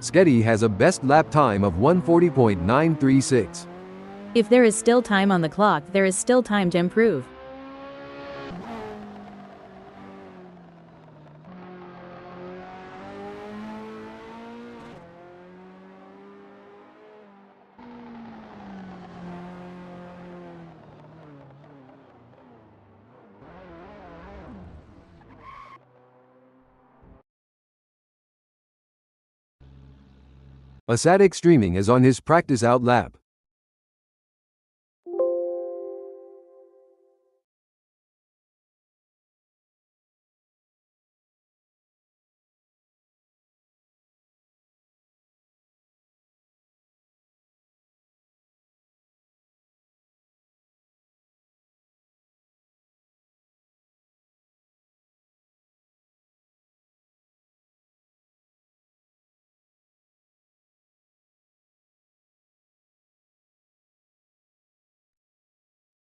Sketty has a best lap time of 140.936. If there is still time on the clock, there is still time to improve. Asatic Streaming is on his practice out lap.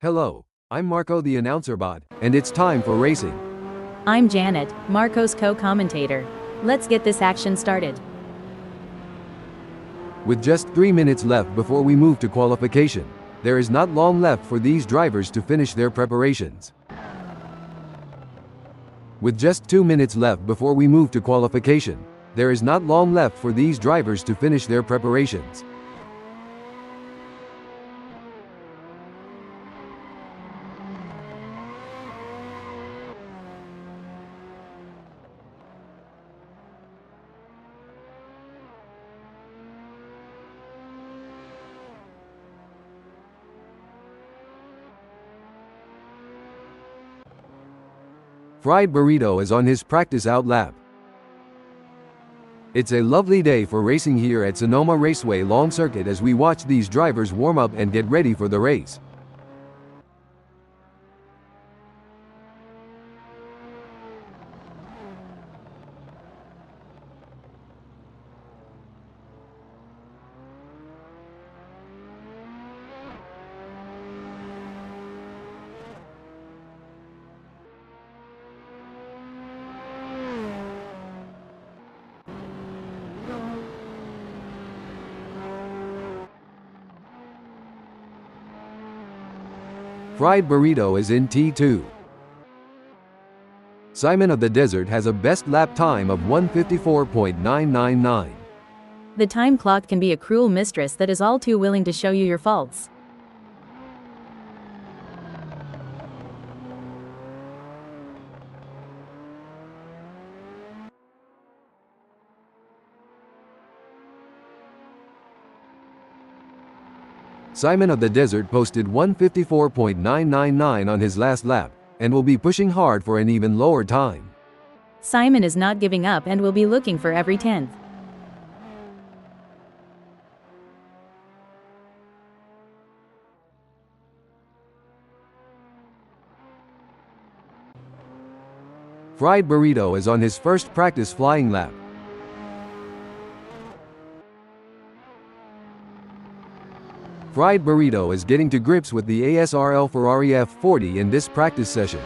Hello, I'm Marco the announcer bot, and it's time for racing. I'm Janet, Marco's co-commentator. Let's get this action started. With just 3 minutes left before we move to qualification, there is not long left for these drivers to finish their preparations. With just 2 minutes left before we move to qualification, there is not long left for these drivers to finish their preparations. Fried Burrito is on his practice out lap. It's a lovely day for racing here at Sonoma Raceway Long Circuit as we watch these drivers warm up and get ready for the race. Fried Burrito is in T2. Simon of the Desert has a best lap time of 154.999. The time clock can be a cruel mistress that is all too willing to show you your faults. Simon of the Desert posted 154.999 on his last lap, and will be pushing hard for an even lower time. Simon is not giving up and will be looking for every 10th. Fried Burrito is on his first practice flying lap. Fried Burrito is getting to grips with the F40 F40 in this practice session.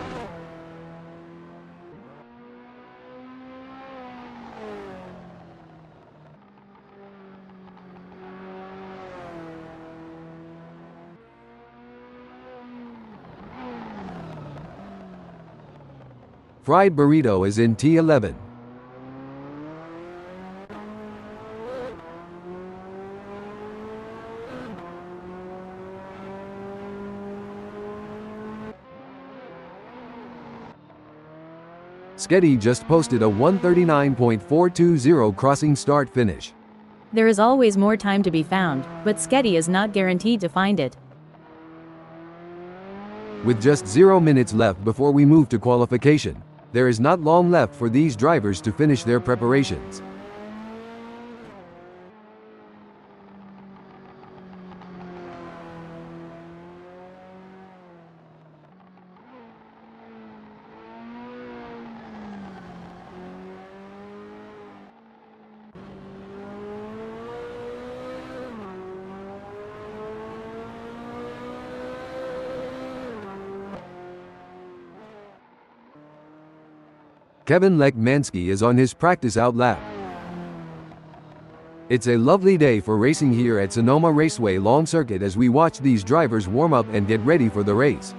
Fried Burrito is in T11. Sketty just posted a 139.420 crossing start finish. There is always more time to be found, but Sketty is not guaranteed to find it. With just 0 minutes left before we move to qualification, there is not long left for these drivers to finish their preparations. Kevin Lekmansky is on his practice out lap. It's a lovely day for racing here at Sonoma Raceway Long Circuit as we watch these drivers warm up and get ready for the race.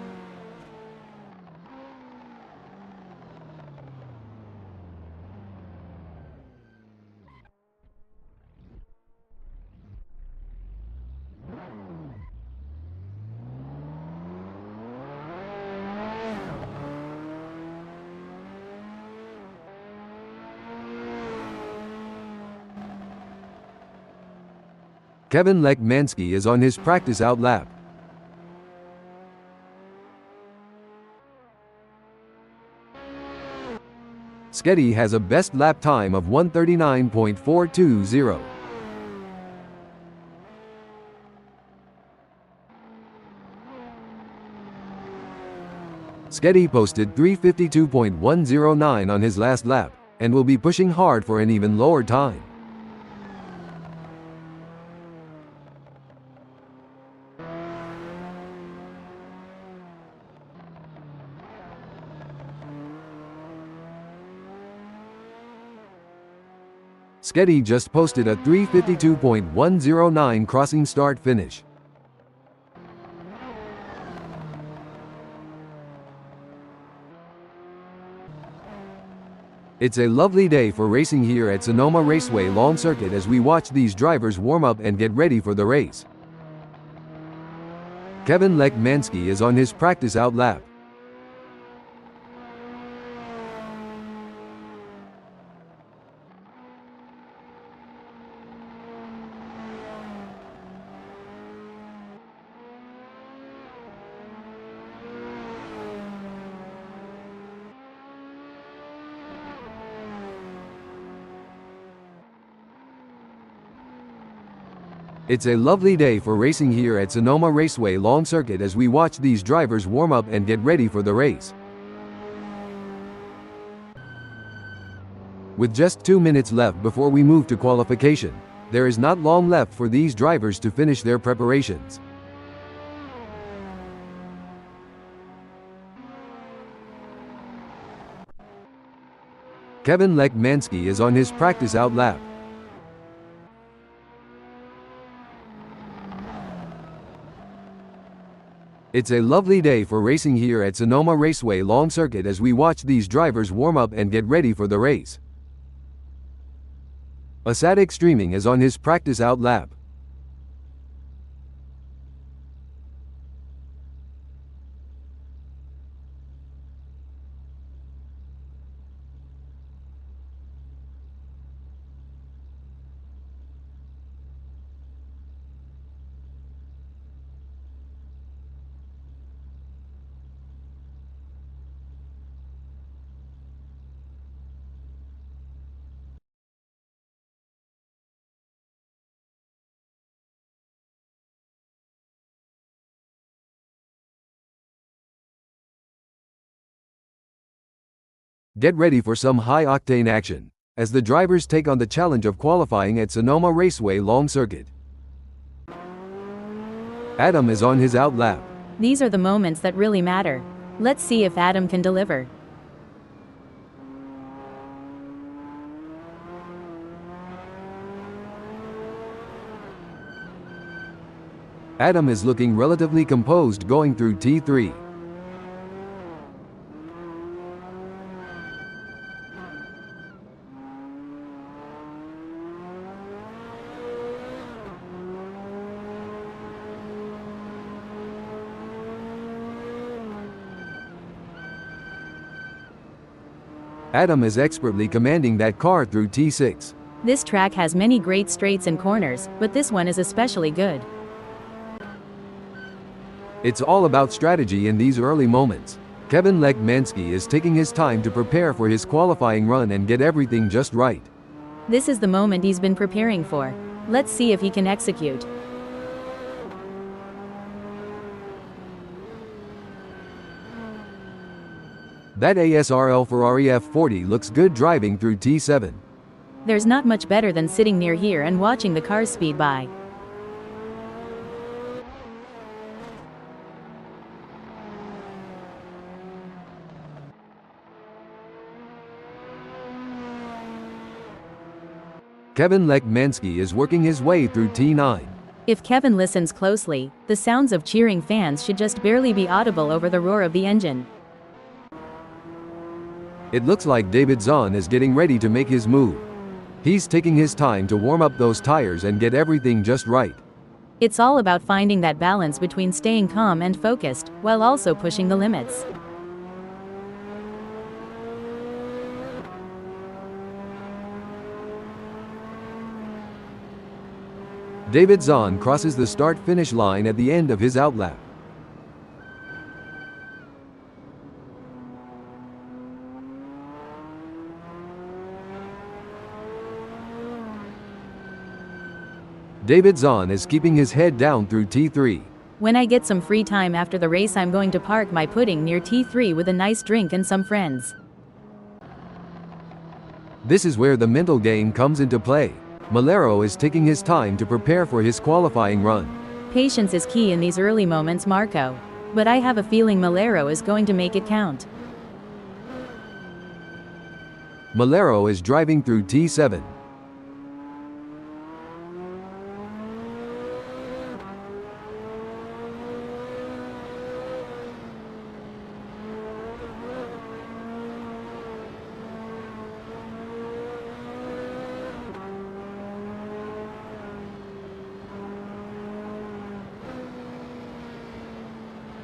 Kevin Lekmansky is on his practice out lap. Sketty has a best lap time of 1:39.420. Sketty posted 3:52.109 on his last lap, and will be pushing hard for an even lower time. Sketty just posted a 3:52.109 crossing start finish. It's a lovely day for racing here at Sonoma Raceway Long Circuit as we watch these drivers warm up and get ready for the race. Kevin Lekmansky is on his practice out lap. It's a lovely day for racing here at Sonoma Raceway Long Circuit as we watch these drivers warm up and get ready for the race. With just 2 minutes left before we move to qualification, there is not long left for these drivers to finish their preparations. Kevin Lekmansky is on his practice out lap. It's a lovely day for racing here at Sonoma Raceway Long Circuit as we watch these drivers warm up and get ready for the race. Asadik Streaming is on his practice out lap. Get ready for some high-octane action as the drivers take on the challenge of qualifying at Sonoma Raceway Long Circuit. Adam is on his out lap. These are the moments that really matter. Let's see if Adam can deliver. Adam is looking relatively composed going through T3. Adam is expertly commanding that car through T6. This track has many great straights and corners, but this one is especially good. It's all about strategy in these early moments. Kevin Lekmansky is taking his time to prepare for his qualifying run and get everything just right. This is the moment he's been preparing for. Let's see if he can execute. That ASRL Ferrari F40 looks good driving through T7. There's not much better than sitting near here and watching the cars speed by. Kevin Lekmansky is working his way through T9. If Kevin listens closely, the sounds of cheering fans should just barely be audible over the roar of the engine. It looks like David Zahn is getting ready to make his move. He's taking his time to warm up those tires and get everything just right. It's all about finding that balance between staying calm and focused, while also pushing the limits. David Zahn crosses the start-finish line at the end of his outlap. David Zahn is keeping his head down through T3. When I get some free time after the race, I'm going to park my pudding near T3 with a nice drink and some friends. This is where the mental game comes into play. Malero is taking his time to prepare for his qualifying run. Patience is key in these early moments, Marco. But I have a feeling Malero is going to make it count. Malero is driving through T7.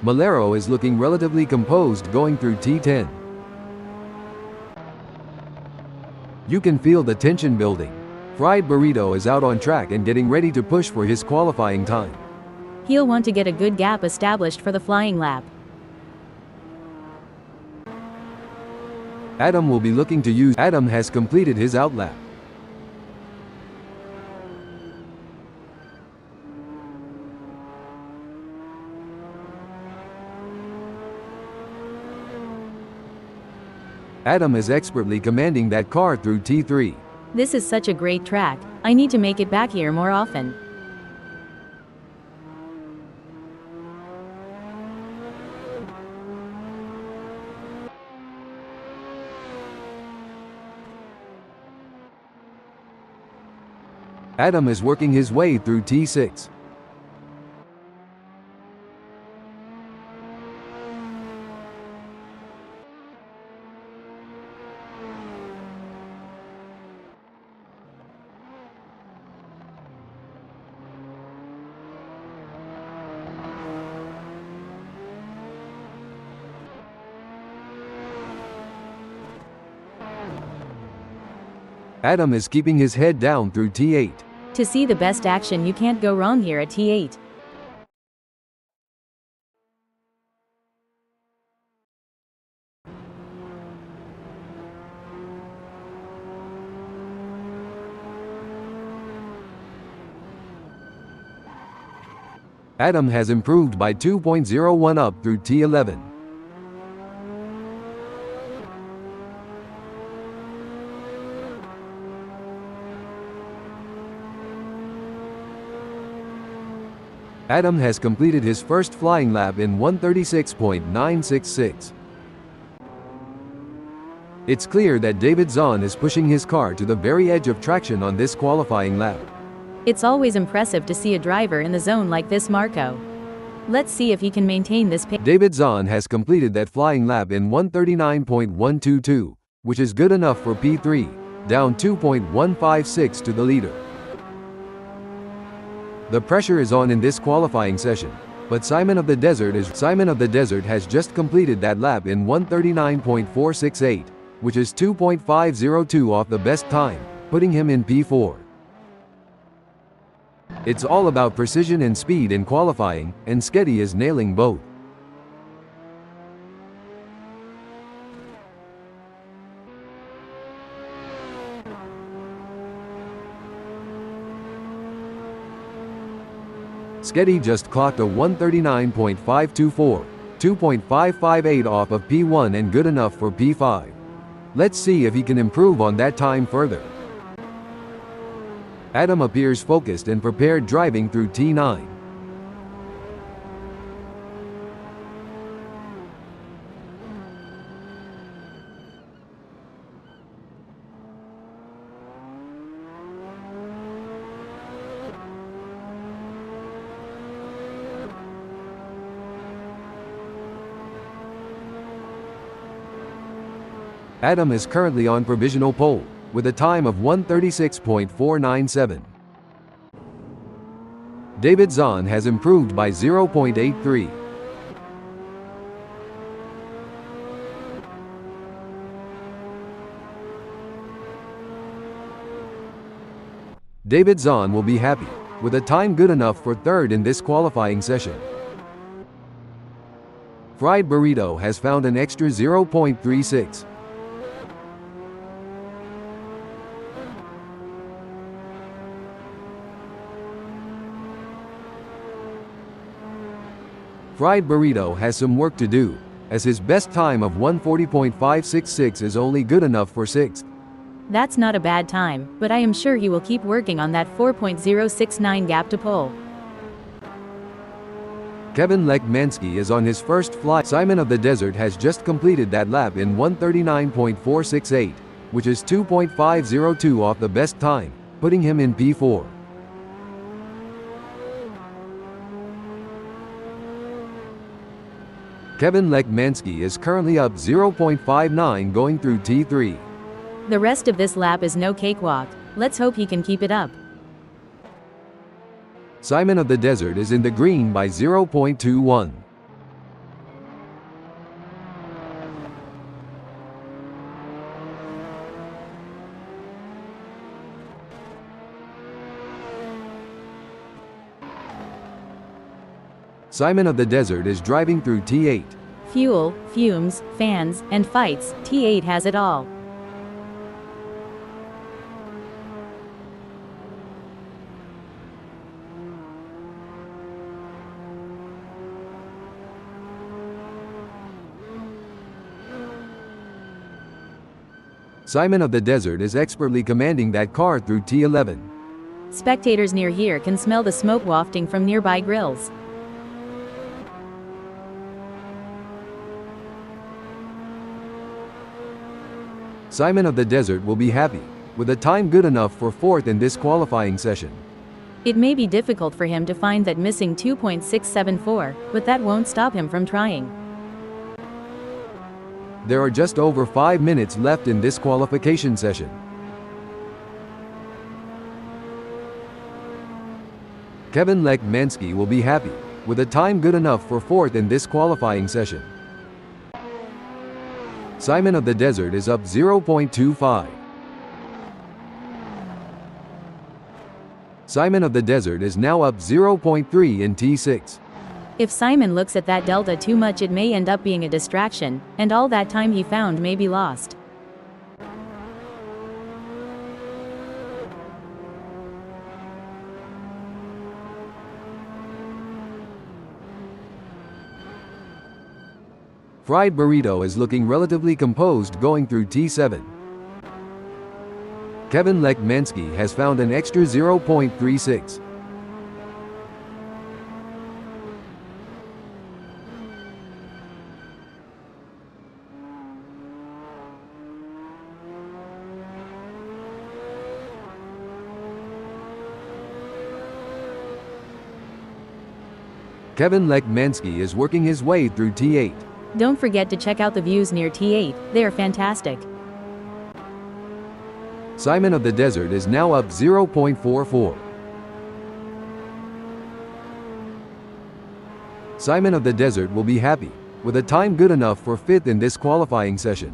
Malero is looking relatively composed going through T10. You can feel the tension building. Fried Burrito is out on track and getting ready to push for his qualifying time. He'll want to get a good gap established for the flying lap. Adam will be looking to use. Adam has completed his outlap. Adam is expertly commanding that car through T3. This is such a great track. I need to make it back here more often. Adam is working his way through T6. Adam is keeping his head down through T8. To see the best action, you can't go wrong here at T8. Adam has improved by 2.01 up through T11. Adam has completed his first flying lap in 1:36.966. It's clear that David Zahn is pushing his car to the very edge of traction on this qualifying lap. It's always impressive to see a driver in the zone like this, Marco. Let's see if he can maintain this pace. David Zahn has completed that flying lap in 1:39.122, which is good enough for P3, down 2.156 to the leader. The pressure is on in this qualifying session, but Simon of the Desert has just completed that lap in 1:39.468, which is 2.502 off the best time, putting him in P4. It's all about precision and speed in qualifying, and Sketty is nailing both. Sketty just clocked a 1:39.524, 2.558 off of P1 and good enough for P5. Let's see if he can improve on that time further. Adam appears focused and prepared driving through T9. Adam is currently on provisional pole, with a time of 1:36.497. David Zahn has improved by 0.83. David Zahn will be happy, with a time good enough for third in this qualifying session. Fried Burrito has found an extra 0.36. Fried Burrito has some work to do, as his best time of 1:40.566 is only good enough for sixth. That's not a bad time, but I am sure he will keep working on that 4.069 gap to pole. Kevin Lekmansky is on his first fly. Simon of the Desert has just completed that lap in 1:39.468, which is 2.502 off the best time, putting him in P4. Kevin Lekmansky is currently up 0.59 going through T3. The rest of this lap is no cakewalk. Let's hope he can keep it up. Simon of the Desert is in the green by 0.21. Simon of the Desert is driving through T8. Fuel, fumes, fans, and fights, T8 has it all. Simon of the Desert is expertly commanding that car through T11. Spectators near here can smell the smoke wafting from nearby grills. Simon of the Desert will be happy, with a time good enough for fourth in this qualifying session. It may be difficult for him to find that missing 2.674, but that won't stop him from trying. There are just over 5 minutes left in this qualification session. Kevin Lekmansky will be happy, with a time good enough for fourth in this qualifying session. Simon of the Desert is up 0.25. Simon of the Desert is now up 0.3 in T6. If Simon looks at that delta too much, it may end up being a distraction, and all that time he found may be lost. Fried Burrito is looking relatively composed going through T7. Kevin Lekmansky has found an extra 0.36. Kevin Lekmansky is working his way through T8. Don't forget to check out the views near T8, they are fantastic. Simon of the Desert is now up 0.44. Simon of the Desert will be happy, with a time good enough for fifth in this qualifying session.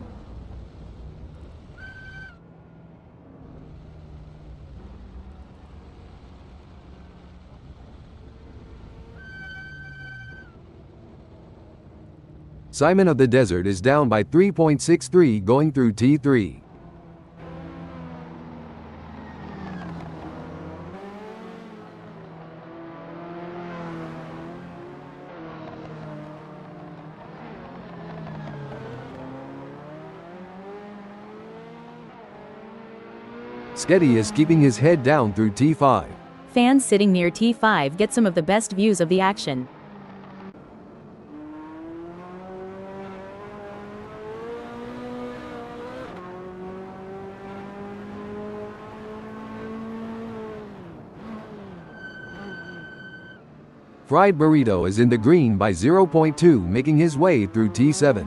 Simon of the Desert is down by 3.63 going through T3. Sketty is keeping his head down through T5. Fans sitting near T5 get some of the best views of the action. Fried Burrito is in the green by 0.2, making his way through T7.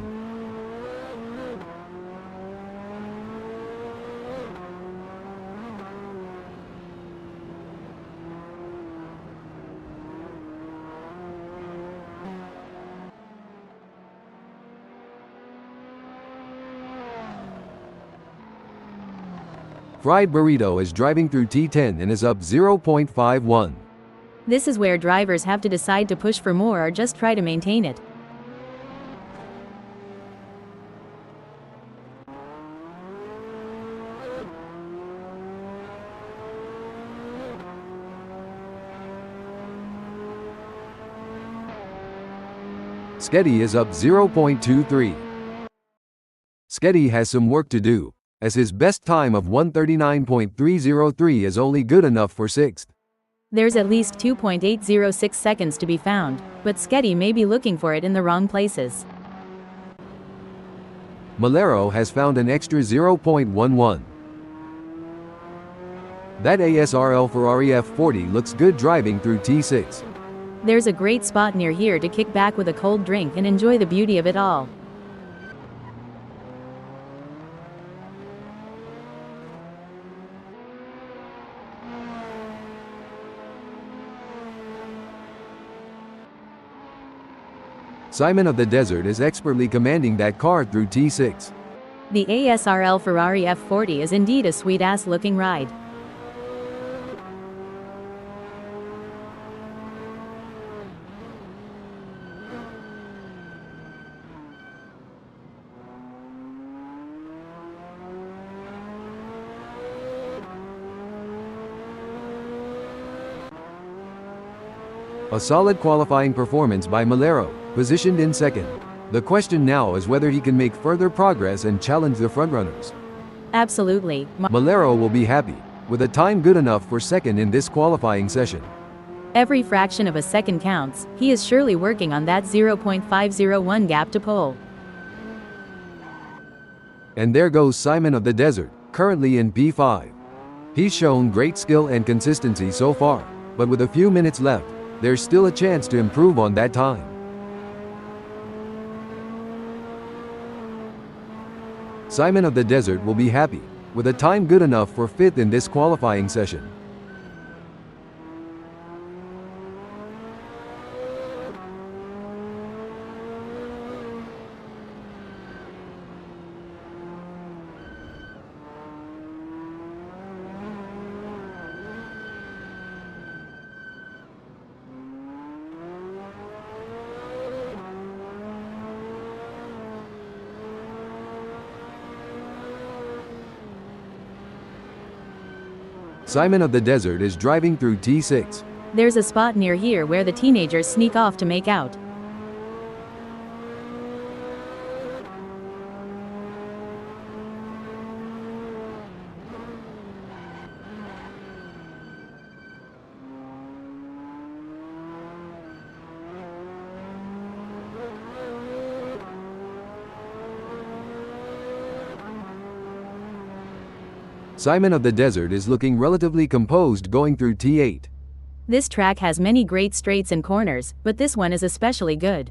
Fried Burrito is driving through T10 and is up 0.51. This is where drivers have to decide to push for more or just try to maintain it. Sketty is up 0.23. Sketty has some work to do, as his best time of 139.303 is only good enough for 6th. There's at least 2.806 seconds to be found, but Sketty may be looking for it in the wrong places. Malero has found an extra 0.11. That ASRL Ferrari F40 looks good driving through T6. There's a great spot near here to kick back with a cold drink and enjoy the beauty of it all. Simon of the Desert is expertly commanding that car through T6. The ASRL Ferrari F40 is indeed a sweet-ass looking ride. A solid qualifying performance by Malero, positioned in 2nd. The question now is whether he can make further progress and challenge the frontrunners. Absolutely. Malero will be happy with a time good enough for 2nd in this qualifying session. Every fraction of a second counts. He is surely working on that 0.501 gap to pole. And there goes Simon of the Desert, currently in P5. He's shown great skill and consistency so far, but with a few minutes left, there's still a chance to improve on that time. Simon of the Desert will be happy with a time good enough for 5th in this qualifying session. Simon of the Desert is driving through T6. There's a spot near here where the teenagers sneak off to make out. Simon of the Desert is looking relatively composed going through T8. This track has many great straights and corners, but this one is especially good.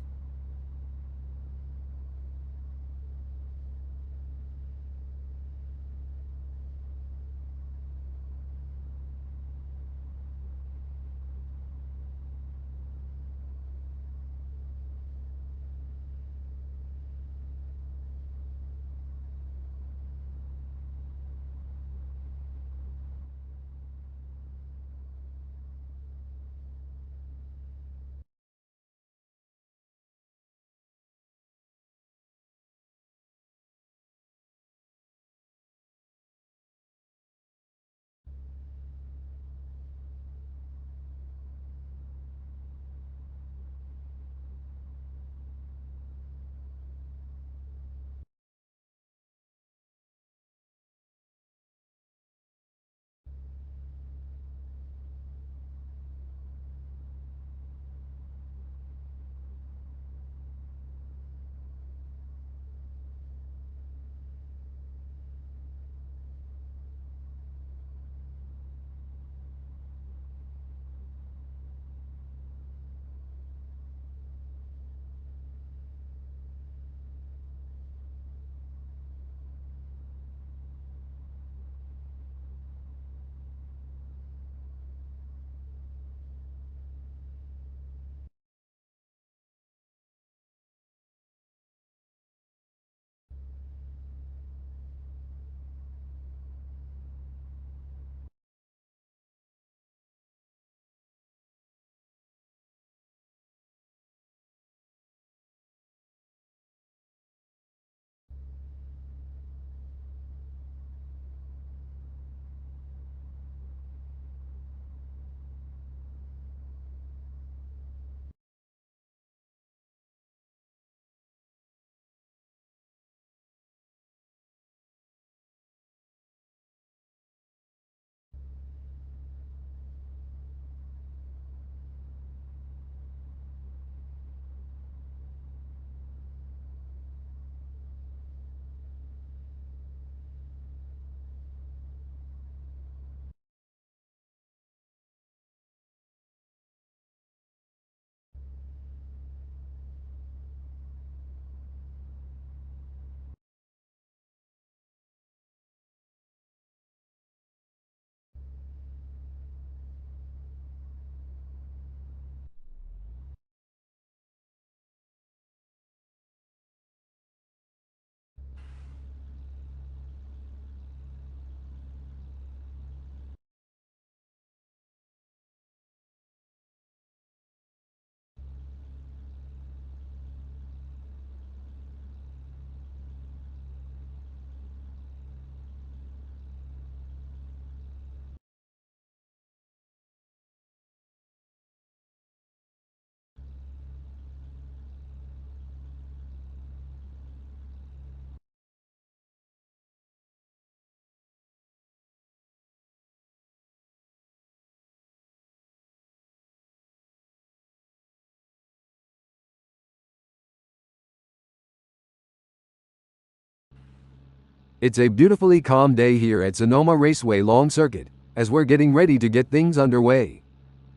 It's a beautifully calm day here at Sonoma Raceway Long Circuit, as we're getting ready to get things underway.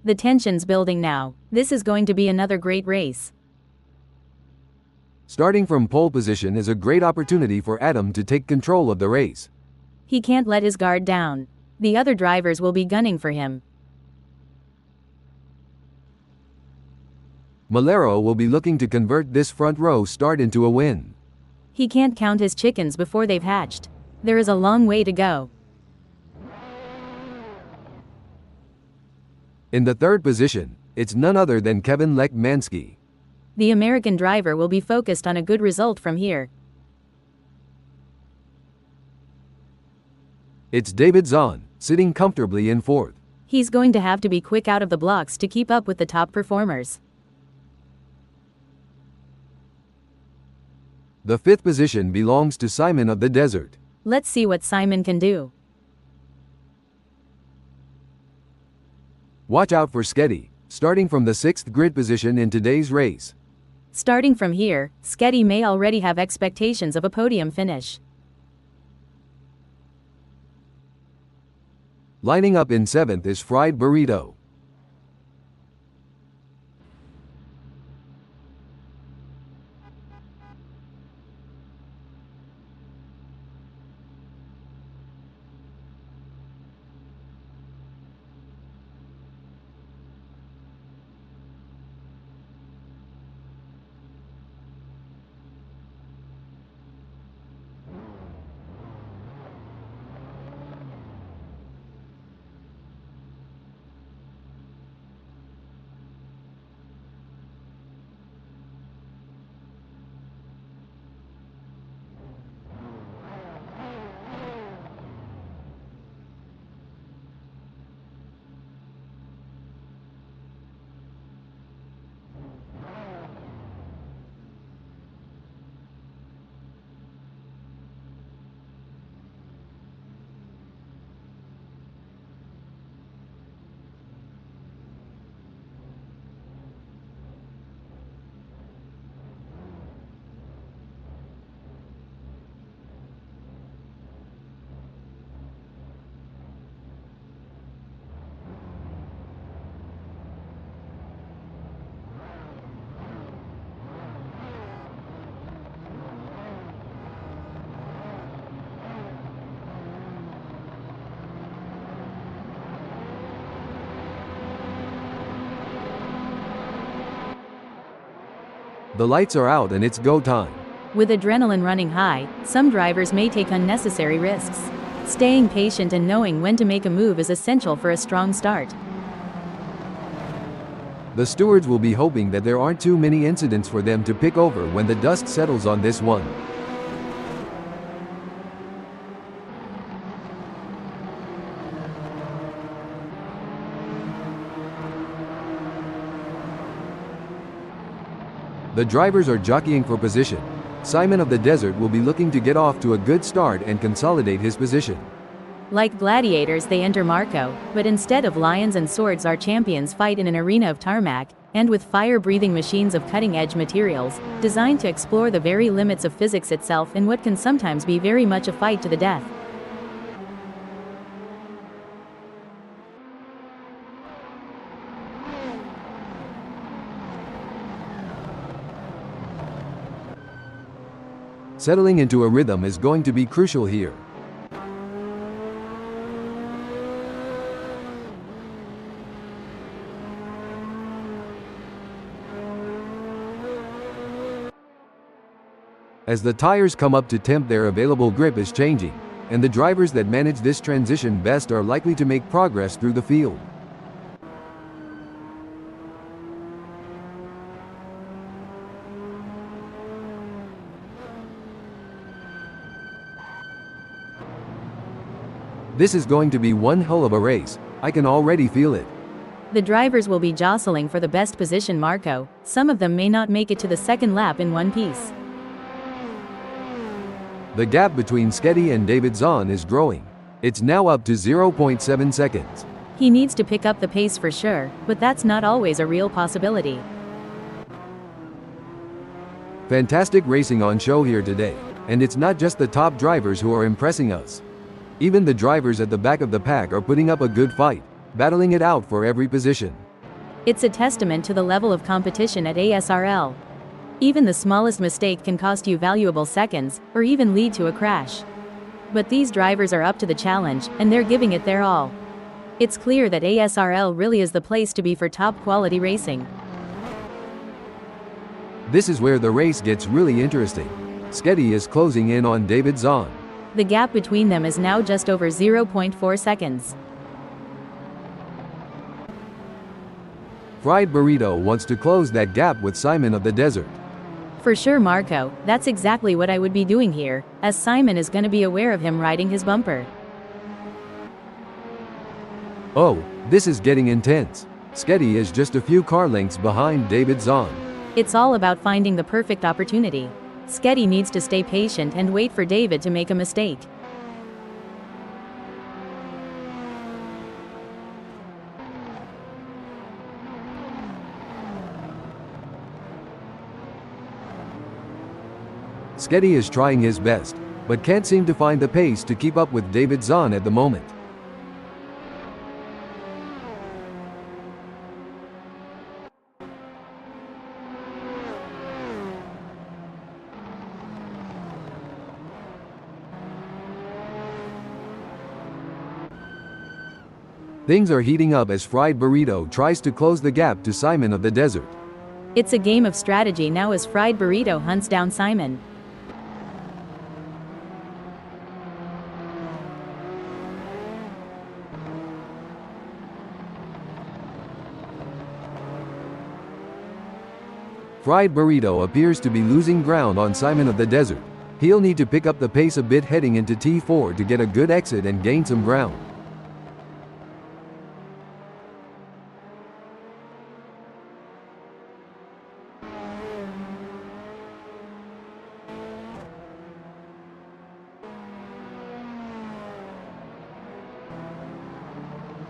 The tension's building now. This is going to be another great race. Starting from pole position is a great opportunity for Adam to take control of the race. He can't let his guard down. The other drivers will be gunning for him. Malero will be looking to convert this front row start into a win. He can't count his chickens before they've hatched. There is a long way to go. In the third position, it's none other than Kevin Lekmansky. The American driver will be focused on a good result from here. It's David Zahn, sitting comfortably in fourth. He's going to have to be quick out of the blocks to keep up with the top performers. The fifth position belongs to Simon of the Desert. Let's see what Simon can do. Watch out for Sketty, starting from the sixth grid position in today's race. Starting from here, Sketty may already have expectations of a podium finish. Lining up in seventh is Fried Burrito. The lights are out and it's go time. With adrenaline running high, some drivers may take unnecessary risks. Staying patient and knowing when to make a move is essential for a strong start. The stewards will be hoping that there aren't too many incidents for them to pick over when the dust settles on this one. The drivers are jockeying for position. Simon of the Desert will be looking to get off to a good start and consolidate his position. Like gladiators, they enter Marco, but instead of lions and swords, our champions fight in an arena of tarmac, and with fire-breathing machines of cutting-edge materials, designed to explore the very limits of physics itself in what can sometimes be very much a fight to the death. Settling into a rhythm is going to be crucial here. As the tires come up to temp, their available grip is changing, and the drivers that manage this transition best are likely to make progress through the field. This is going to be one hell of a race. I can already feel it. The drivers will be jostling for the best position, Marco. Some of them may not make it to the second lap in one piece. The gap between Sketty and David Zahn is growing. It's now up to 0.7 seconds. He needs to pick up the pace for sure, but that's not always a real possibility. Fantastic racing on show here today. And it's not just the top drivers who are impressing us. Even the drivers at the back of the pack are putting up a good fight, battling it out for every position. It's a testament to the level of competition at ASRL. Even the smallest mistake can cost you valuable seconds, or even lead to a crash. But these drivers are up to the challenge, and they're giving it their all. It's clear that ASRL really is the place to be for top quality racing. This is where the race gets really interesting. Sketty is closing in on David Zahn. The gap between them is now just over 0.4 seconds. Fried Burrito wants to close that gap with Simon of the Desert. For sure, Marco, that's exactly what I would be doing here, as Simon is going to be aware of him riding his bumper. Oh, this is getting intense. Sketty is just a few car lengths behind David Zahn. It's all about finding the perfect opportunity. Sketty needs to stay patient and wait for David to make a mistake. Sketty is trying his best, but can't seem to find the pace to keep up with David Zahn at the moment. Things are heating up as Fried Burrito tries to close the gap to Simon of the Desert. It's a game of strategy now as Fried Burrito hunts down Simon. Fried Burrito appears to be losing ground on Simon of the Desert. He'll need to pick up the pace a bit heading into T4 to get a good exit and gain some ground.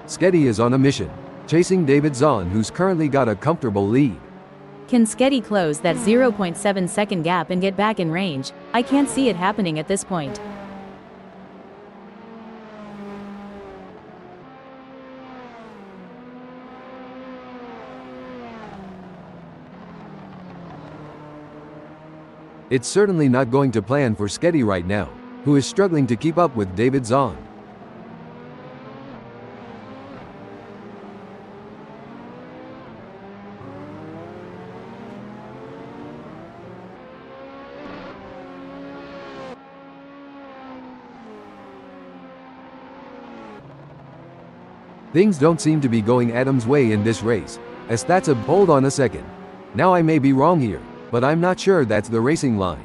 Sketty is on a mission, chasing David Zahn, who's currently got a comfortable lead. Can Sketty close that 0.7 second gap and get back in range? I can't see it happening at this point. It's certainly not going to plan for Sketty right now, who is struggling to keep up with David Zahn. Things don't seem to be going Adam's way in this race, as that's a hold on a second. Now I may be wrong here, but I'm not sure that's the racing line.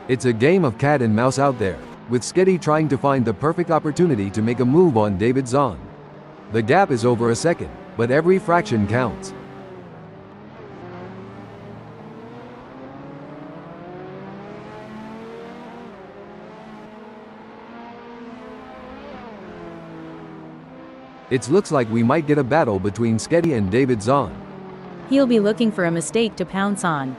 It's a game of cat and mouse out there, with Sketty trying to find the perfect opportunity to make a move on David Zahn. The gap is over a second, but every fraction counts. It looks like we might get a battle between Sketty and David Zahn. He'll be looking for a mistake to pounce on.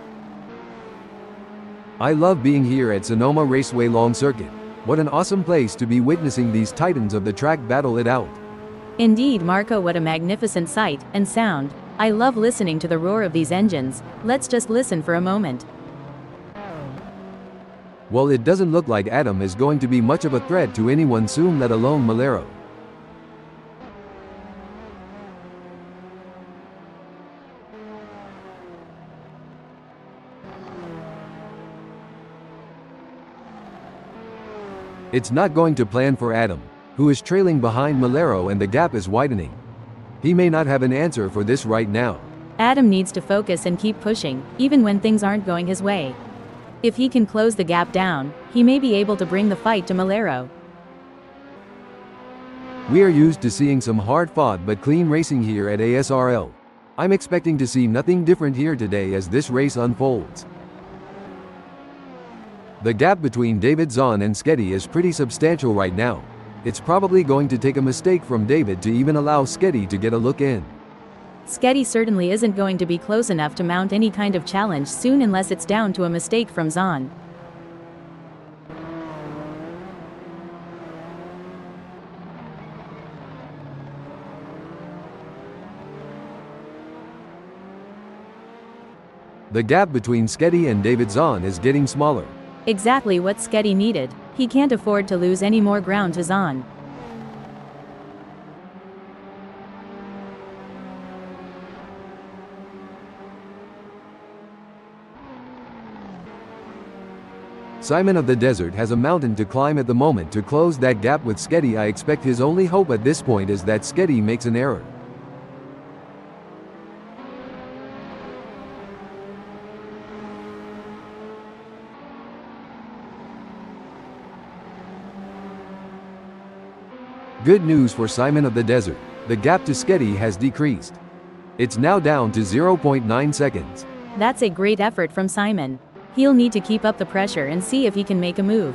I love being here at Sonoma Raceway Long Circuit. What an awesome place to be witnessing these titans of the track battle it out. Indeed, Marco, what a magnificent sight and sound. I love listening to the roar of these engines. Let's just listen for a moment. Well, it doesn't look like Adam is going to be much of a threat to anyone soon, let alone Malero. It's not going to plan for Adam, who is trailing behind Malero, and the gap is widening. He may not have an answer for this right now. Adam needs to focus and keep pushing, even when things aren't going his way. If he can close the gap down, he may be able to bring the fight to Malero. We are used to seeing some hard-fought but clean racing here at ASRL. I'm expecting to see nothing different here today as this race unfolds. The gap between David Zahn and Sketty is pretty substantial right now. It's probably going to take a mistake from David to even allow Sketty to get a look in. Sketty certainly isn't going to be close enough to mount any kind of challenge soon unless it's down to a mistake from Zahn. The gap between Sketty and David Zahn is getting smaller. Exactly what Sketty needed. He can't afford to lose any more ground to Zahn. Simon of the Desert has a mountain to climb at the moment to close that gap with Sketty. I expect his only hope at this point is that Sketty makes an error. Good news for Simon of the Desert. The gap to Sketty has decreased. It's now down to 0.9 seconds. That's a great effort from Simon. He'll need to keep up the pressure and see if he can make a move.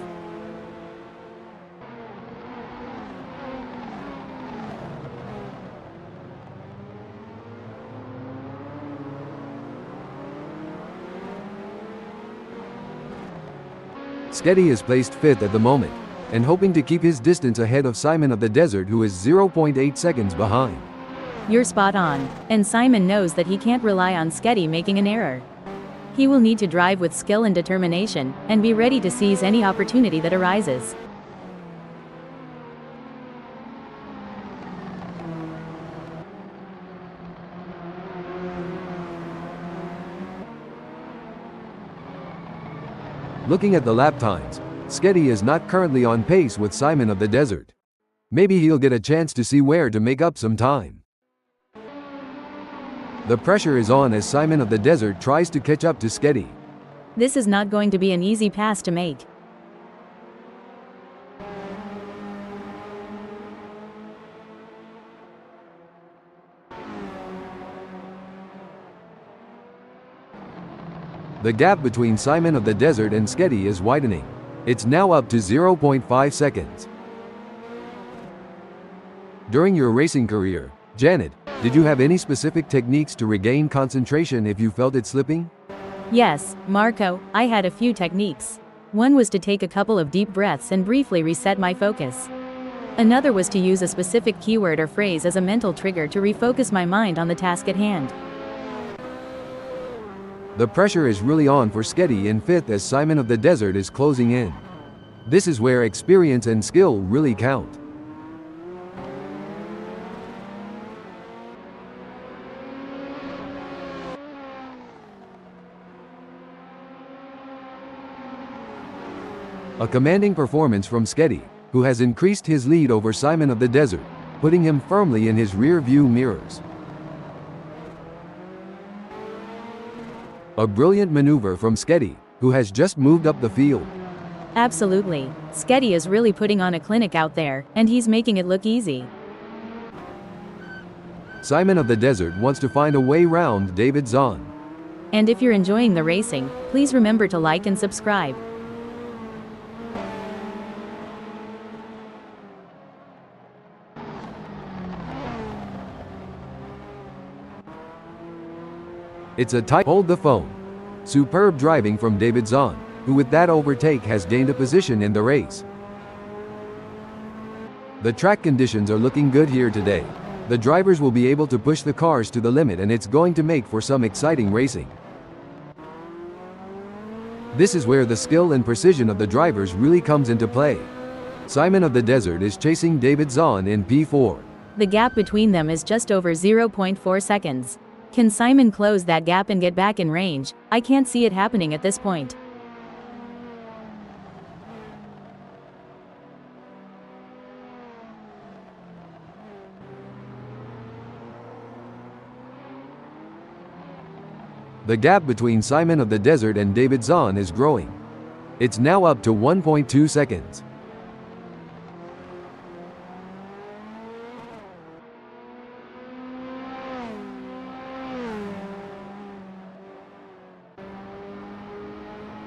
Sketty is placed 5th at the moment, and hoping to keep his distance ahead of Simon of the Desert, who is 0.8 seconds behind. You're spot on, and Simon knows that he can't rely on Sketty making an error. He will need to drive with skill and determination, and be ready to seize any opportunity that arises. Looking at the lap times, Sketty is not currently on pace with Simon of the Desert. Maybe he'll get a chance to see where to make up some time. The pressure is on as Simon of the Desert tries to catch up to Sketty. This is not going to be an easy pass to make. The gap between Simon of the Desert and Sketty is widening. It's now up to 0.5 seconds. During your racing career, Janet, did you have any specific techniques to regain concentration if you felt it slipping? Yes, Marco, I had a few techniques. One was to take a couple of deep breaths and briefly reset my focus. Another was to use a specific keyword or phrase as a mental trigger to refocus my mind on the task at hand. The pressure is really on for Sketty in 5th as Simon of the Desert is closing in. This is where experience and skill really count. A commanding performance from Sketty, who has increased his lead over Simon of the Desert, putting him firmly in his rear view mirrors. A brilliant maneuver from Sketty, who has just moved up the field. Absolutely. Sketty is really putting on a clinic out there, and he's making it look easy. Simon of the Desert wants to find a way round David Zahn. And if you're enjoying the racing, please remember to like and subscribe. It's a tight hold the phone. Superb driving from David Zahn, who with that overtake has gained a position in the race. The track conditions are looking good here today. The drivers will be able to push the cars to the limit, and it's going to make for some exciting racing. This is where the skill and precision of the drivers really comes into play. Simon of the Desert is chasing David Zahn in P4. The gap between them is just over 0.4 seconds. Can Simon close that gap and get back in range? I can't see it happening at this point. The gap between Simon of the Desert and David Zahn is growing. It's now up to 1.2 seconds.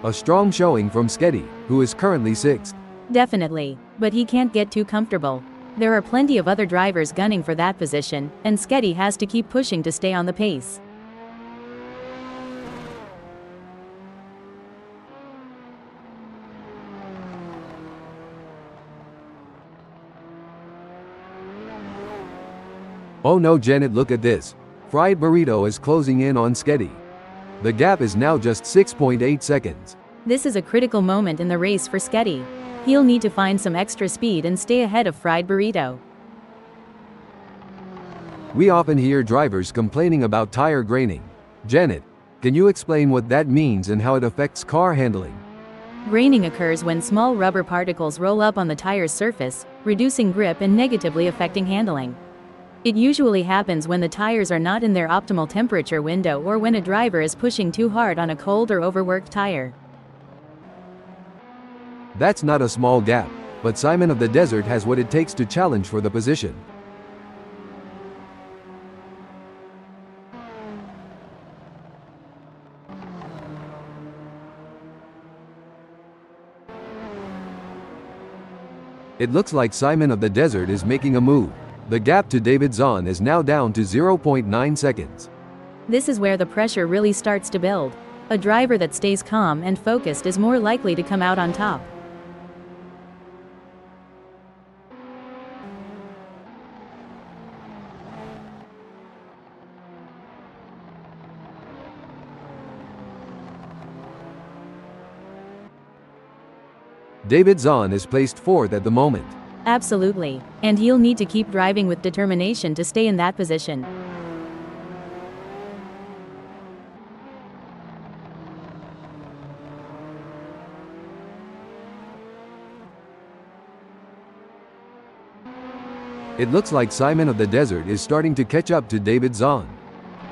A strong showing from Sketty, who is currently 6th. Definitely, but he can't get too comfortable. There are plenty of other drivers gunning for that position, and Sketty has to keep pushing to stay on the pace. Oh no, Janet, look at this. Fried Burrito is closing in on Sketty. The gap is now just 6.8 seconds. This is a critical moment in the race for Sketty. He'll need to find some extra speed and stay ahead of Fried Burrito. We often hear drivers complaining about tire graining. Janet, can you explain what that means and how it affects car handling? Graining occurs when small rubber particles roll up on the tire's surface, reducing grip and negatively affecting handling. It usually happens when the tires are not in their optimal temperature window or when a driver is pushing too hard on a cold or overworked tire. That's not a small gap, but Simon of the Desert has what it takes to challenge for the position. It looks like Simon of the Desert is making a move. The gap to David Zahn is now down to 0.9 seconds. This is where the pressure really starts to build. A driver that stays calm and focused is more likely to come out on top. David Zahn is placed fourth at the moment. Absolutely. And he'll need to keep driving with determination to stay in that position. It looks like Simon of the Desert is starting to catch up to David Zahn.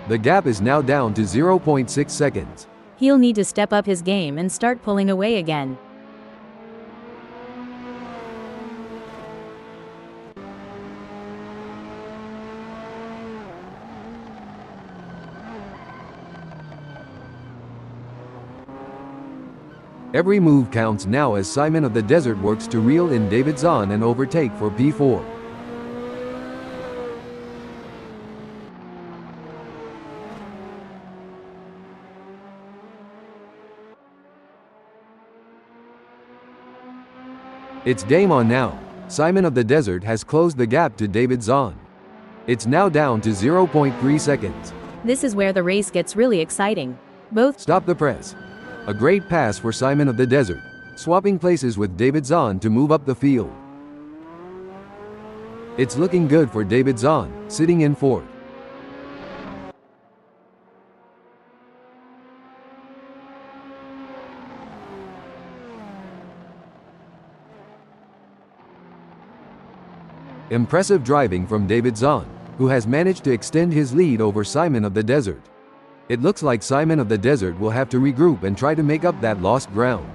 The gap is now down to 0.6 seconds. He'll need to step up his game and start pulling away again. Every move counts now as Simon of the Desert works to reel in David Zahn and overtake for P4. It's game on now. Simon of the Desert has closed the gap to David Zahn. It's now down to 0.3 seconds. This is where the race gets really exciting. Stop the press. A great pass for Simon of the Desert, swapping places with David Zahn to move up the field. It's looking good for David Zahn, sitting in fourth. Impressive driving from David Zahn, who has managed to extend his lead over Simon of the Desert. It looks like Simon of the Desert will have to regroup and try to make up that lost ground.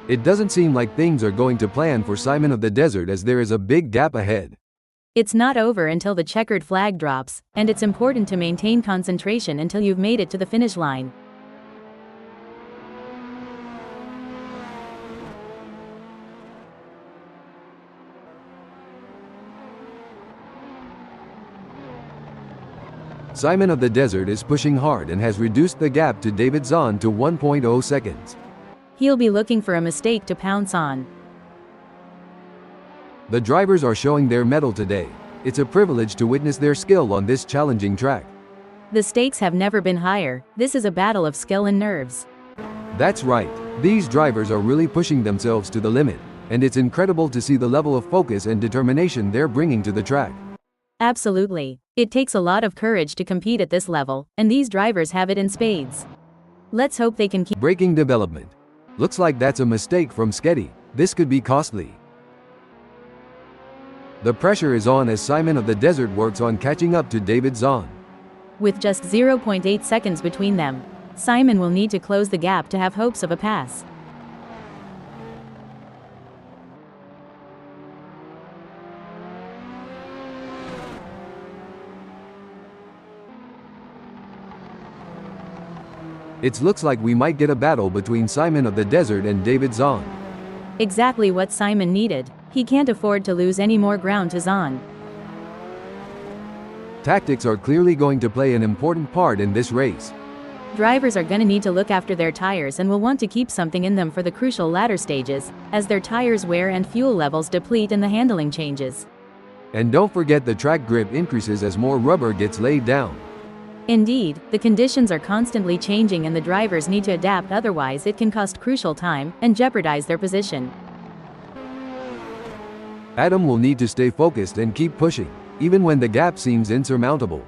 It doesn't seem like things are going to plan for Simon of the Desert as there is a big gap ahead. It's not over until the checkered flag drops, and it's important to maintain concentration until you've made it to the finish line. Simon of the Desert is pushing hard and has reduced the gap to David Zahn to 1.0 seconds. He'll be looking for a mistake to pounce on. The drivers are showing their mettle today. It's a privilege to witness their skill on this challenging track. The stakes have never been higher. This is a battle of skill and nerves. That's right. These drivers are really pushing themselves to the limit, and it's incredible to see the level of focus and determination they're bringing to the track. Absolutely. It takes a lot of courage to compete at this level, and these drivers have it in spades. Let's hope they can keep. Braking development. Looks like that's a mistake from Sketty. This could be costly. The pressure is on as Simon of the Desert works on catching up to David Zahn. With just 0.8 seconds between them, Simon will need to close the gap to have hopes of a pass. It looks like we might get a battle between Simon of the Desert and David Zahn. Exactly what Simon needed. He can't afford to lose any more ground to Zahn. Tactics are clearly going to play an important part in this race. Drivers are gonna need to look after their tires and will want to keep something in them for the crucial latter stages, as their tires wear and fuel levels deplete and the handling changes. And don't forget the track grip increases as more rubber gets laid down. Indeed, the conditions are constantly changing and the drivers need to adapt, otherwise it can cost crucial time and jeopardize their position. Adam will need to stay focused and keep pushing, even when the gap seems insurmountable.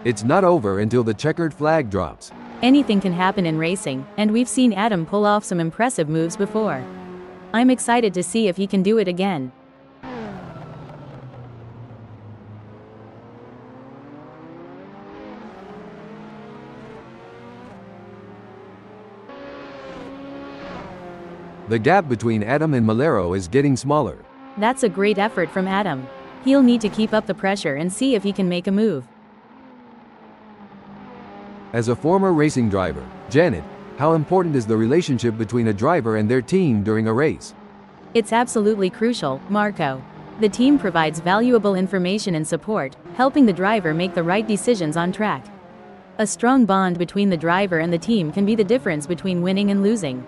It's not over until the checkered flag drops. Anything can happen in racing, and we've seen Adam pull off some impressive moves before. I'm excited to see if he can do it again. The gap between Adam and Malero is getting smaller. That's a great effort from Adam. He'll need to keep up the pressure and see if he can make a move. As a former racing driver, Janet, how important is the relationship between a driver and their team during a race? It's absolutely crucial, Marco. The team provides valuable information and support, helping the driver make the right decisions on track. A strong bond between the driver and the team can be the difference between winning and losing.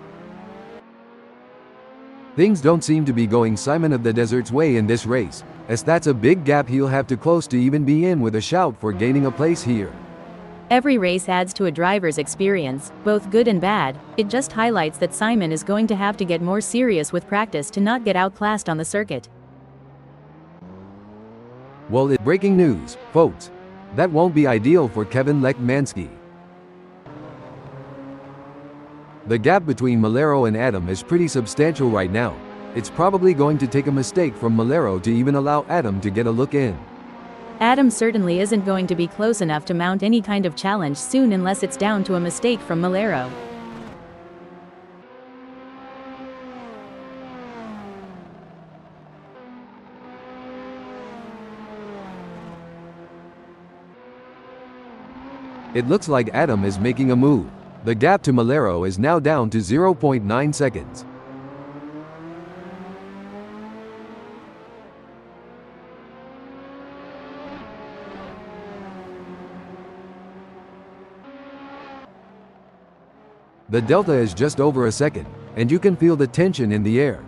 Things don't seem to be going Simon of the Desert's way in this race, as that's a big gap he'll have to close to even be in with a shout for gaining a place here. Every race adds to a driver's experience, both good and bad. It just highlights that Simon is going to have to get more serious with practice to not get outclassed on the circuit. Well, it's breaking news, folks. That won't be ideal for Kevin Lekmansky. The gap between Malero and Adam is pretty substantial right now. It's probably going to take a mistake from Malero to even allow Adam to get a look in. Adam certainly isn't going to be close enough to mount any kind of challenge soon unless it's down to a mistake from Malero. It looks like Adam is making a move. The gap to Malero is now down to 0.9 seconds. The delta is just over a second, and you can feel the tension in the air.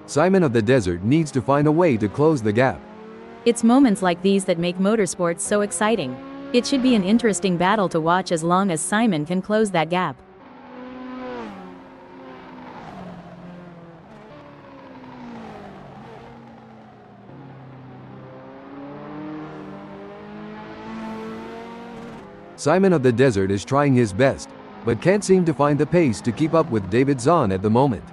Simon of the Desert needs to find a way to close the gap. It's moments like these that make motorsports so exciting. It should be an interesting battle to watch as long as Simon can close that gap. Simon of the Desert is trying his best, but can't seem to find the pace to keep up with David Zahn at the moment.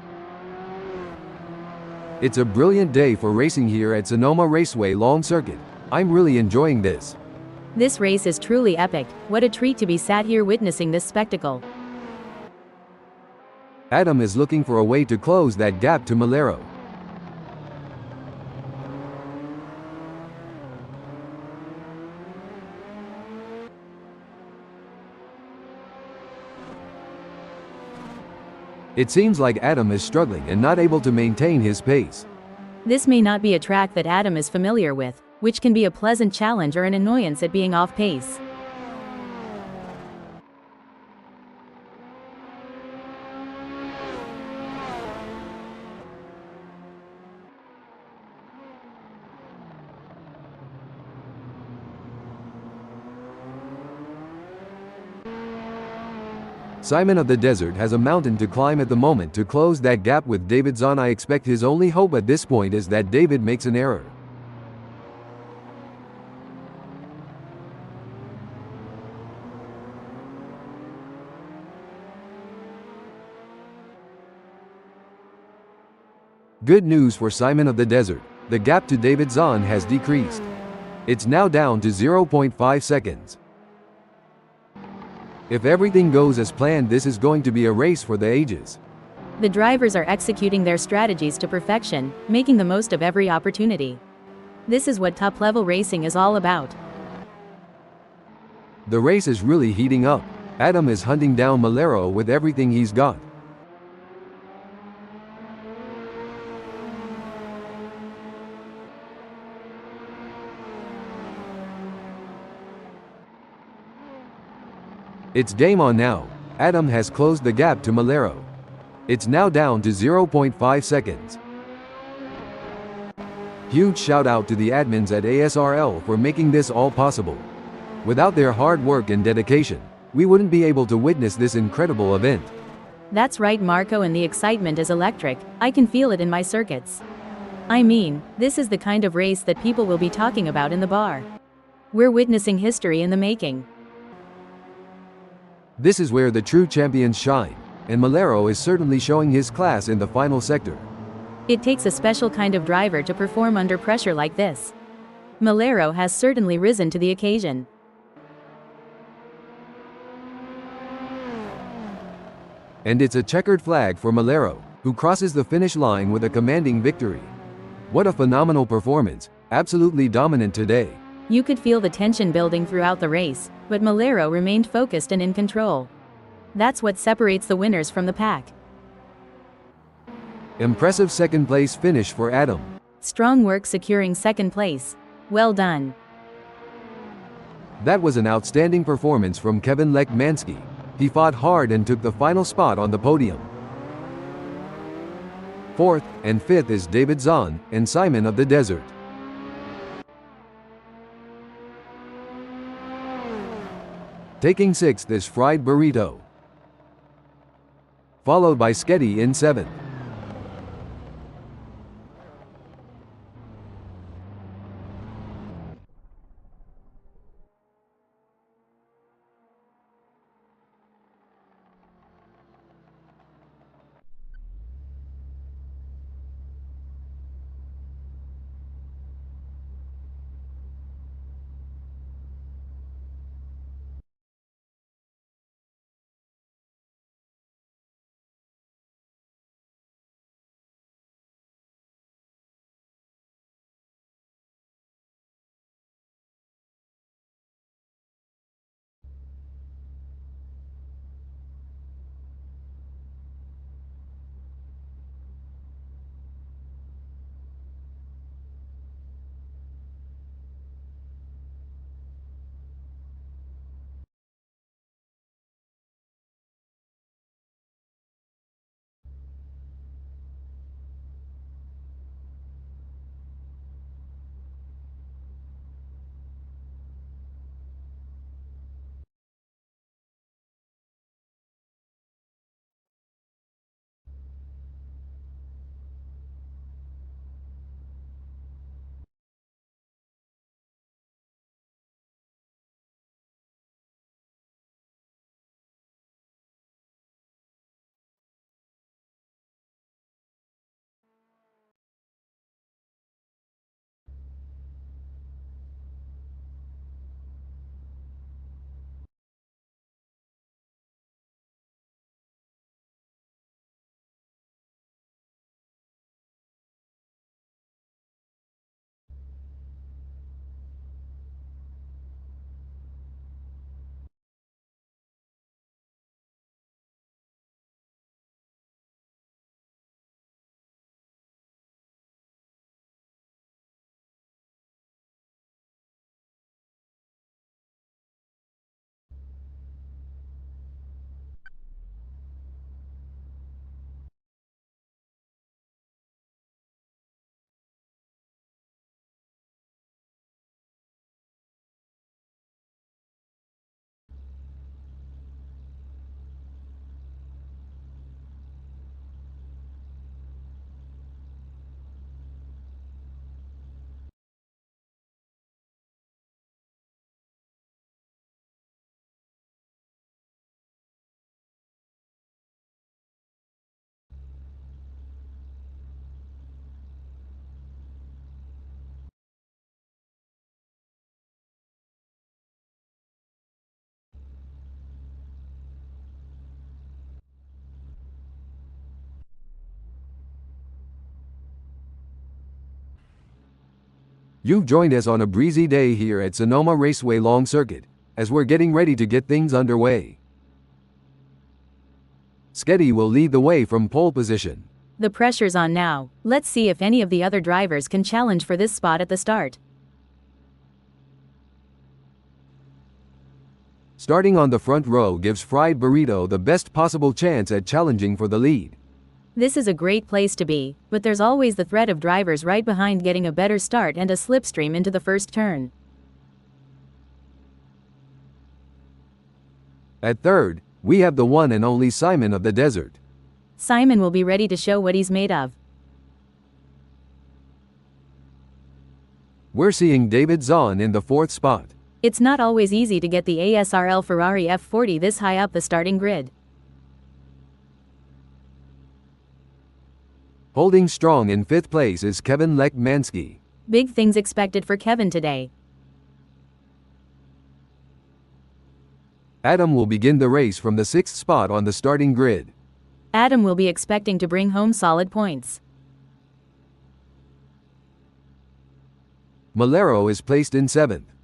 It's a brilliant day for racing here at Sonoma Raceway Long Circuit. I'm really enjoying this. This race is truly epic. What a treat to be sat here witnessing this spectacle. Adam is looking for a way to close that gap to Malero. It seems like Adam is struggling and not able to maintain his pace. This may not be a track that Adam is familiar with, which can be a pleasant challenge or an annoyance at being off pace. Simon of the Desert has a mountain to climb at the moment to close that gap with David Zahn. I expect his only hope at this point is that David makes an error. Good news for Simon of the Desert. The gap to David Zahn has decreased. It's now down to 0.5 seconds. If everything goes as planned, this is going to be a race for the ages. The drivers are executing their strategies to perfection, making the most of every opportunity. This is what top-level racing is all about. The race is really heating up. Adam is hunting down Malero with everything he's got. It's game on now. Adam has closed the gap to Malero. It's now down to 0.5 seconds. Huge shout out to the admins at ASRL for making this all possible. Without their hard work and dedication, we wouldn't be able to witness this incredible event. That's right, Marco, and the excitement is electric. I can feel it in my circuits. I mean, this is the kind of race that people will be talking about in the bar. We're witnessing history in the making. This is where the true champions shine, and Malero is certainly showing his class in the final sector. It takes a special kind of driver to perform under pressure like this. Malero has certainly risen to the occasion. And it's a checkered flag for Malero, who crosses the finish line with a commanding victory. What a phenomenal performance, absolutely dominant today. You could feel the tension building throughout the race, but Malero remained focused and in control. That's what separates the winners from the pack. Impressive second place finish for Adam. Strong work securing second place. Well done. That was an outstanding performance from Kevin Lekmansky. He fought hard and took the final spot on the podium. Fourth and fifth is David Zahn and Simon of the Desert. Taking sixth is Fried Burrito, followed by Sketty in seventh. You've joined us on a breezy day here at Sonoma Raceway Long Circuit, as we're getting ready to get things underway. Sketty will lead the way from pole position. The pressure's on now. Let's see if any of the other drivers can challenge for this spot at the start. Starting on the front row gives Fried Burrito the best possible chance at challenging for the lead. This is a great place to be, but there's always the threat of drivers right behind getting a better start and a slipstream into the first turn. At third, we have the one and only Simon of the Desert. Simon will be ready to show what he's made of. We're seeing David Zahn in the fourth spot. It's not always easy to get the ASRL Ferrari F40 this high up the starting grid. Holding strong in fifth place is Kevin Lekmansky. Big things expected for Kevin today. Adam will begin the race from the sixth spot on the starting grid. Adam will be expecting to bring home solid points. Malero is placed in seventh.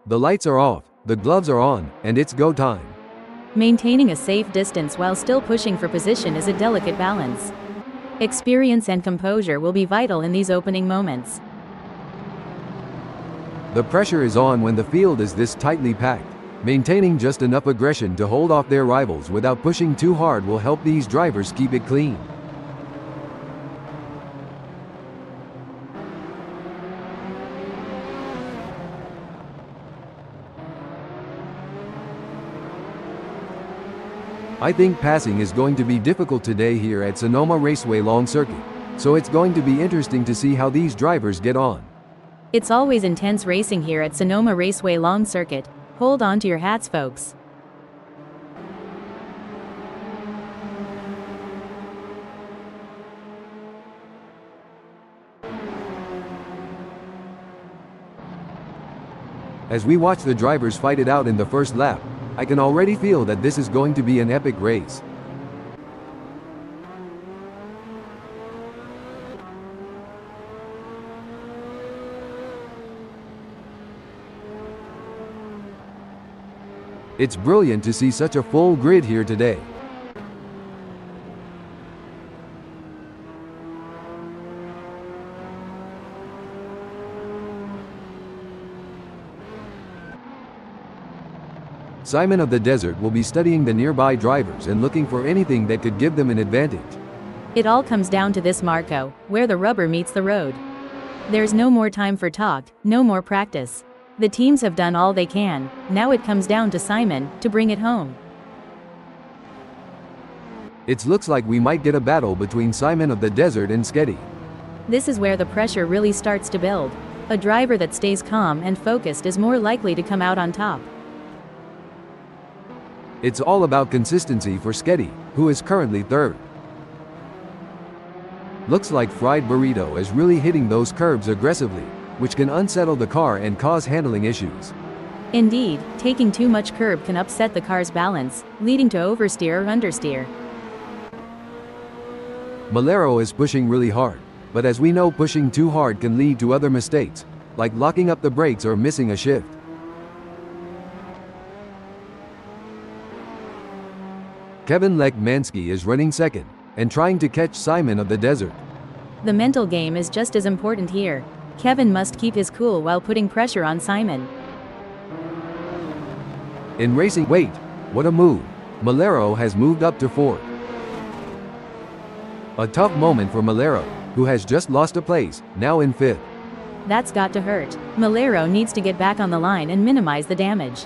The lights are off, the gloves are on, and it's go time. Maintaining a safe distance while still pushing for position is a delicate balance. Experience and composure will be vital in these opening moments. The pressure is on when the field is this tightly packed. Maintaining just enough aggression to hold off their rivals without pushing too hard will help these drivers keep it clean. I think passing is going to be difficult today here at Sonoma Raceway Long Circuit, so it's going to be interesting to see how these drivers get on. It's always intense racing here at Sonoma Raceway Long Circuit. Hold on to your hats, folks. As we watch the drivers fight it out in the first lap, I can already feel that this is going to be an epic race. It's brilliant to see such a full grid here today. Simon of the Desert will be studying the nearby drivers and looking for anything that could give them an advantage. It all comes down to this, Marco, where the rubber meets the road. There's no more time for talk, no more practice. The teams have done all they can, now it comes down to Simon to bring it home. It looks like we might get a battle between Simon of the Desert and Sketty. This is where the pressure really starts to build. A driver that stays calm and focused is more likely to come out on top. It's all about consistency for Sketty, who is currently third. Looks like Fried Burrito is really hitting those curbs aggressively. which can unsettle the car and cause handling issues. Indeed, taking too much curb can upset the car's balance, leading to oversteer or understeer. Malero is pushing really hard, but as we know, pushing too hard can lead to other mistakes, like locking up the brakes or missing a shift. Kevin Lekmansky is running second, and trying to catch Simon of the Desert. The mental game is just as important here. Kevin must keep his cool while putting pressure on Simon. In racing, wait, what a move. Malero has moved up to fourth. A tough moment for Malero, who has just lost a place, now in fifth. That's got to hurt. Malero needs to get back on the line and minimize the damage.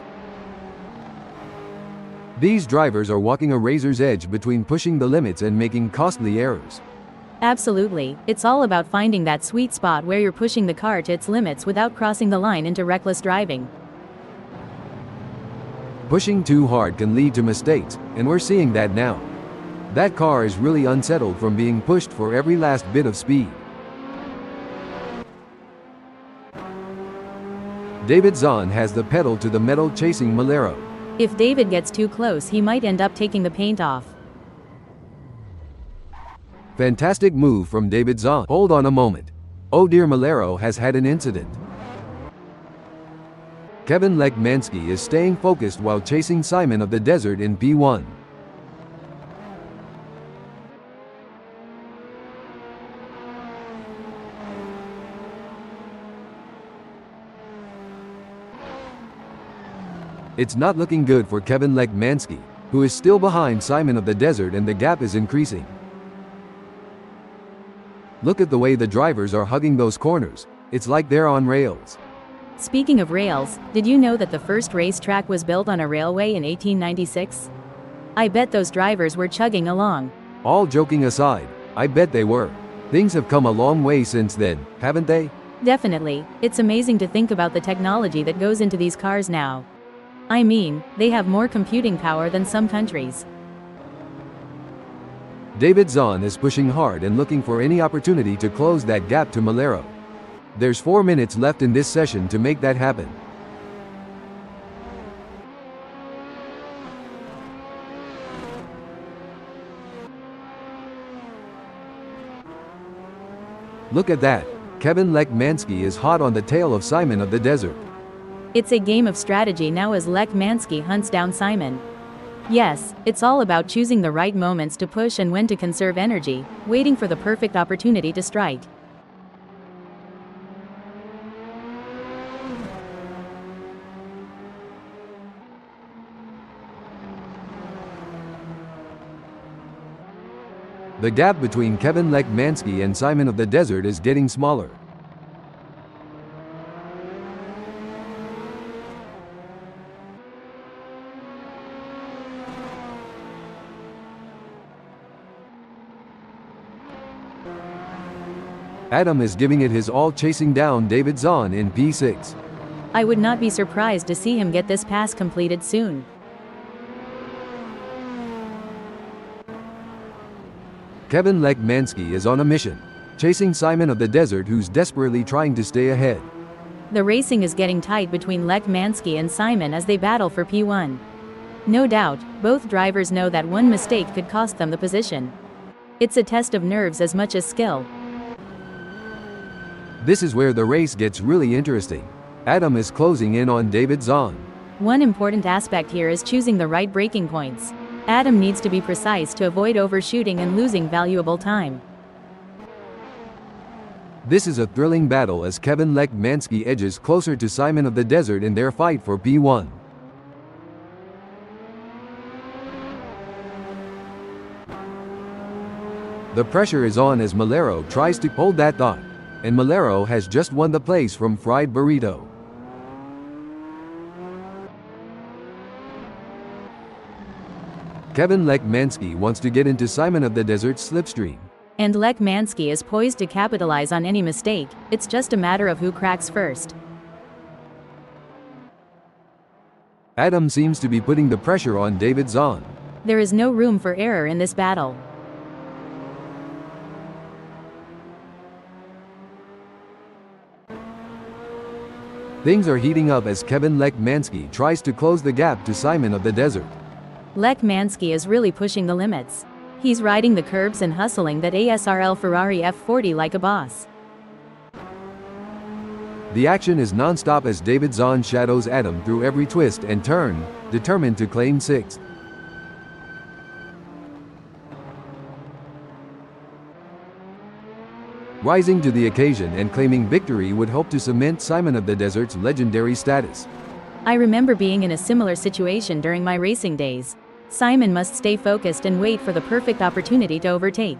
These drivers are walking a razor's edge between pushing the limits and making costly errors. Absolutely, it's all about finding that sweet spot where you're pushing the car to its limits without crossing the line into reckless driving. Pushing too hard can lead to mistakes, and we're seeing that now. That car is really unsettled from being pushed for every last bit of speed. David Zahn has the pedal to the metal chasing Malero. If David gets too close, he might end up taking the paint off. Fantastic move from David Zahn. Hold on a moment. Oh dear, Malero has had an incident. Kevin Lekmansky is staying focused while chasing Simon of the Desert in P1. It's not looking good for Kevin Lekmansky, who is still behind Simon of the Desert, and the gap is increasing. Look at the way the drivers are hugging those corners. It's like they're on rails. Speaking of rails, did you know that the first racetrack was built on a railway in 1896? I bet those drivers were chugging along. All joking aside, I bet they were. Things have come a long way since then, haven't they? Definitely, it's amazing to think about the technology that goes into these cars now. I mean, they have more computing power than some countries. David Zahn is pushing hard and looking for any opportunity to close that gap to Malero. There's 4 minutes left in this session to make that happen. Look at that. Kevin Lekmansky is hot on the tail of Simon of the Desert. It's a game of strategy now as Lekmansky hunts down Simon. Yes, it's all about choosing the right moments to push and when to conserve energy, waiting for the perfect opportunity to strike. The gap between Kevin Lekmansky and Simon of the Desert is getting smaller. Adam is giving it his all, chasing down David Zahn in P6. I would not be surprised to see him get this pass completed soon. Kevin Lekmansky is on a mission, chasing Simon of the Desert, who's desperately trying to stay ahead. The racing is getting tight between Lekmansky and Simon as they battle for P1. No doubt, both drivers know that one mistake could cost them the position. It's a test of nerves as much as skill. This is where the race gets really interesting. Adam is closing in on David Zahn. One important aspect here is choosing the right braking points. Adam needs to be precise to avoid overshooting and losing valuable time. This is a thrilling battle as Kevin Lekmansky edges closer to Simon of the Desert in their fight for P1. The pressure is on as Malero tries to hold that thought, and Malero has just won the place from Fried Burrito. Kevin Lekmansky wants to get into Simon of the Desert's slipstream. And Lekmansky is poised to capitalize on any mistake. It's just a matter of who cracks first. Adam seems to be putting the pressure on David Zahn. There is no room for error in this battle. Things are heating up as Kevin Lekmansky tries to close the gap to Simon of the Desert. Lekmansky is really pushing the limits. He's riding the curbs and hustling that ASRL Ferrari F40 like a boss. The action is non-stop as David Zahn shadows Adam through every twist and turn, determined to claim sixth. Rising to the occasion and claiming victory would hope to cement Simon of the Desert's legendary status. I remember being in a similar situation during my racing days. Simon must stay focused and wait for the perfect opportunity to overtake.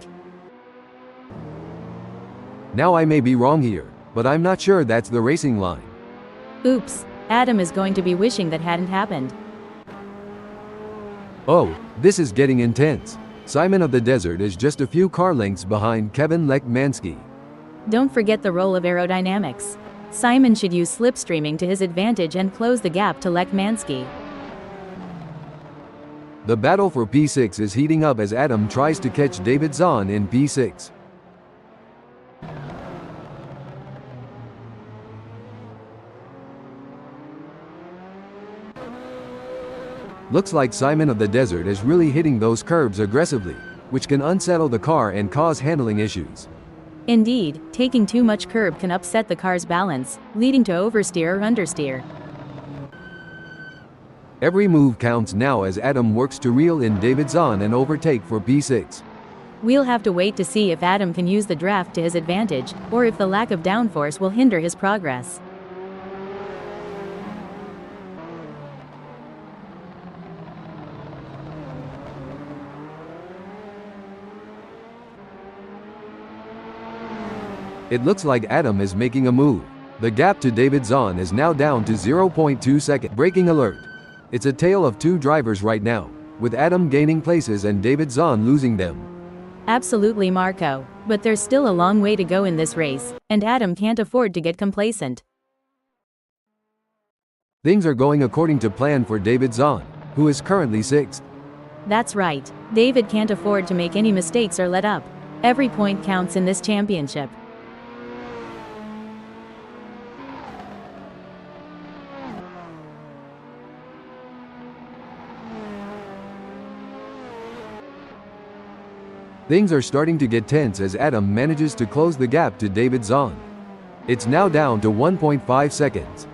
Now I may be wrong here, but I'm not sure that's the racing line. Oops, Adam is going to be wishing that hadn't happened. Oh, this is getting intense. Simon of the Desert is just a few car lengths behind Kevin Lekmansky. Don't forget the role of aerodynamics. Simon should use slipstreaming to his advantage and close the gap to Lekmansky. The battle for P6 is heating up as Adam tries to catch David Zahn in P6. Looks like Simon of the Desert is really hitting those curbs aggressively, which can unsettle the car and cause handling issues. Indeed, taking too much curb can upset the car's balance, leading to oversteer or understeer. Every move counts now as Adam works to reel in David Zahn and overtake for P6. We'll have to wait to see if Adam can use the draft to his advantage, or if the lack of downforce will hinder his progress. It looks like Adam is making a move. The gap to David Zahn is now down to 0.2 seconds. Breaking alert. It's a tale of two drivers right now, with Adam gaining places and David Zahn losing them. Absolutely, Marco. But there's still a long way to go in this race, and Adam can't afford to get complacent. Things are going according to plan for David Zahn, who is currently sixth. That's right. David can't afford to make any mistakes or let up. Every point counts in this championship. Things are starting to get tense as Adam manages to close the gap to David Zahn. It's now down to 1.5 seconds.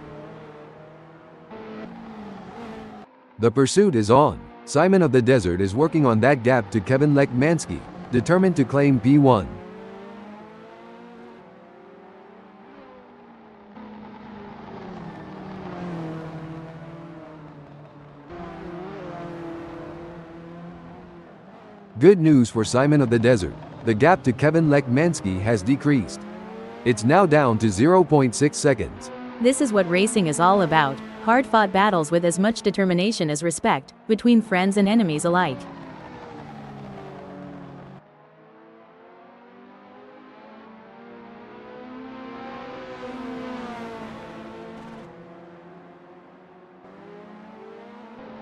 The pursuit is on. Simon of the Desert is working on that gap to Kevin Lekmansky, determined to claim P1. Good news for Simon of the Desert. The gap to Kevin Lekmansky has decreased. It's now down to 0.6 seconds. This is what racing is all about. Hard-fought battles with as much determination as respect, between friends and enemies alike.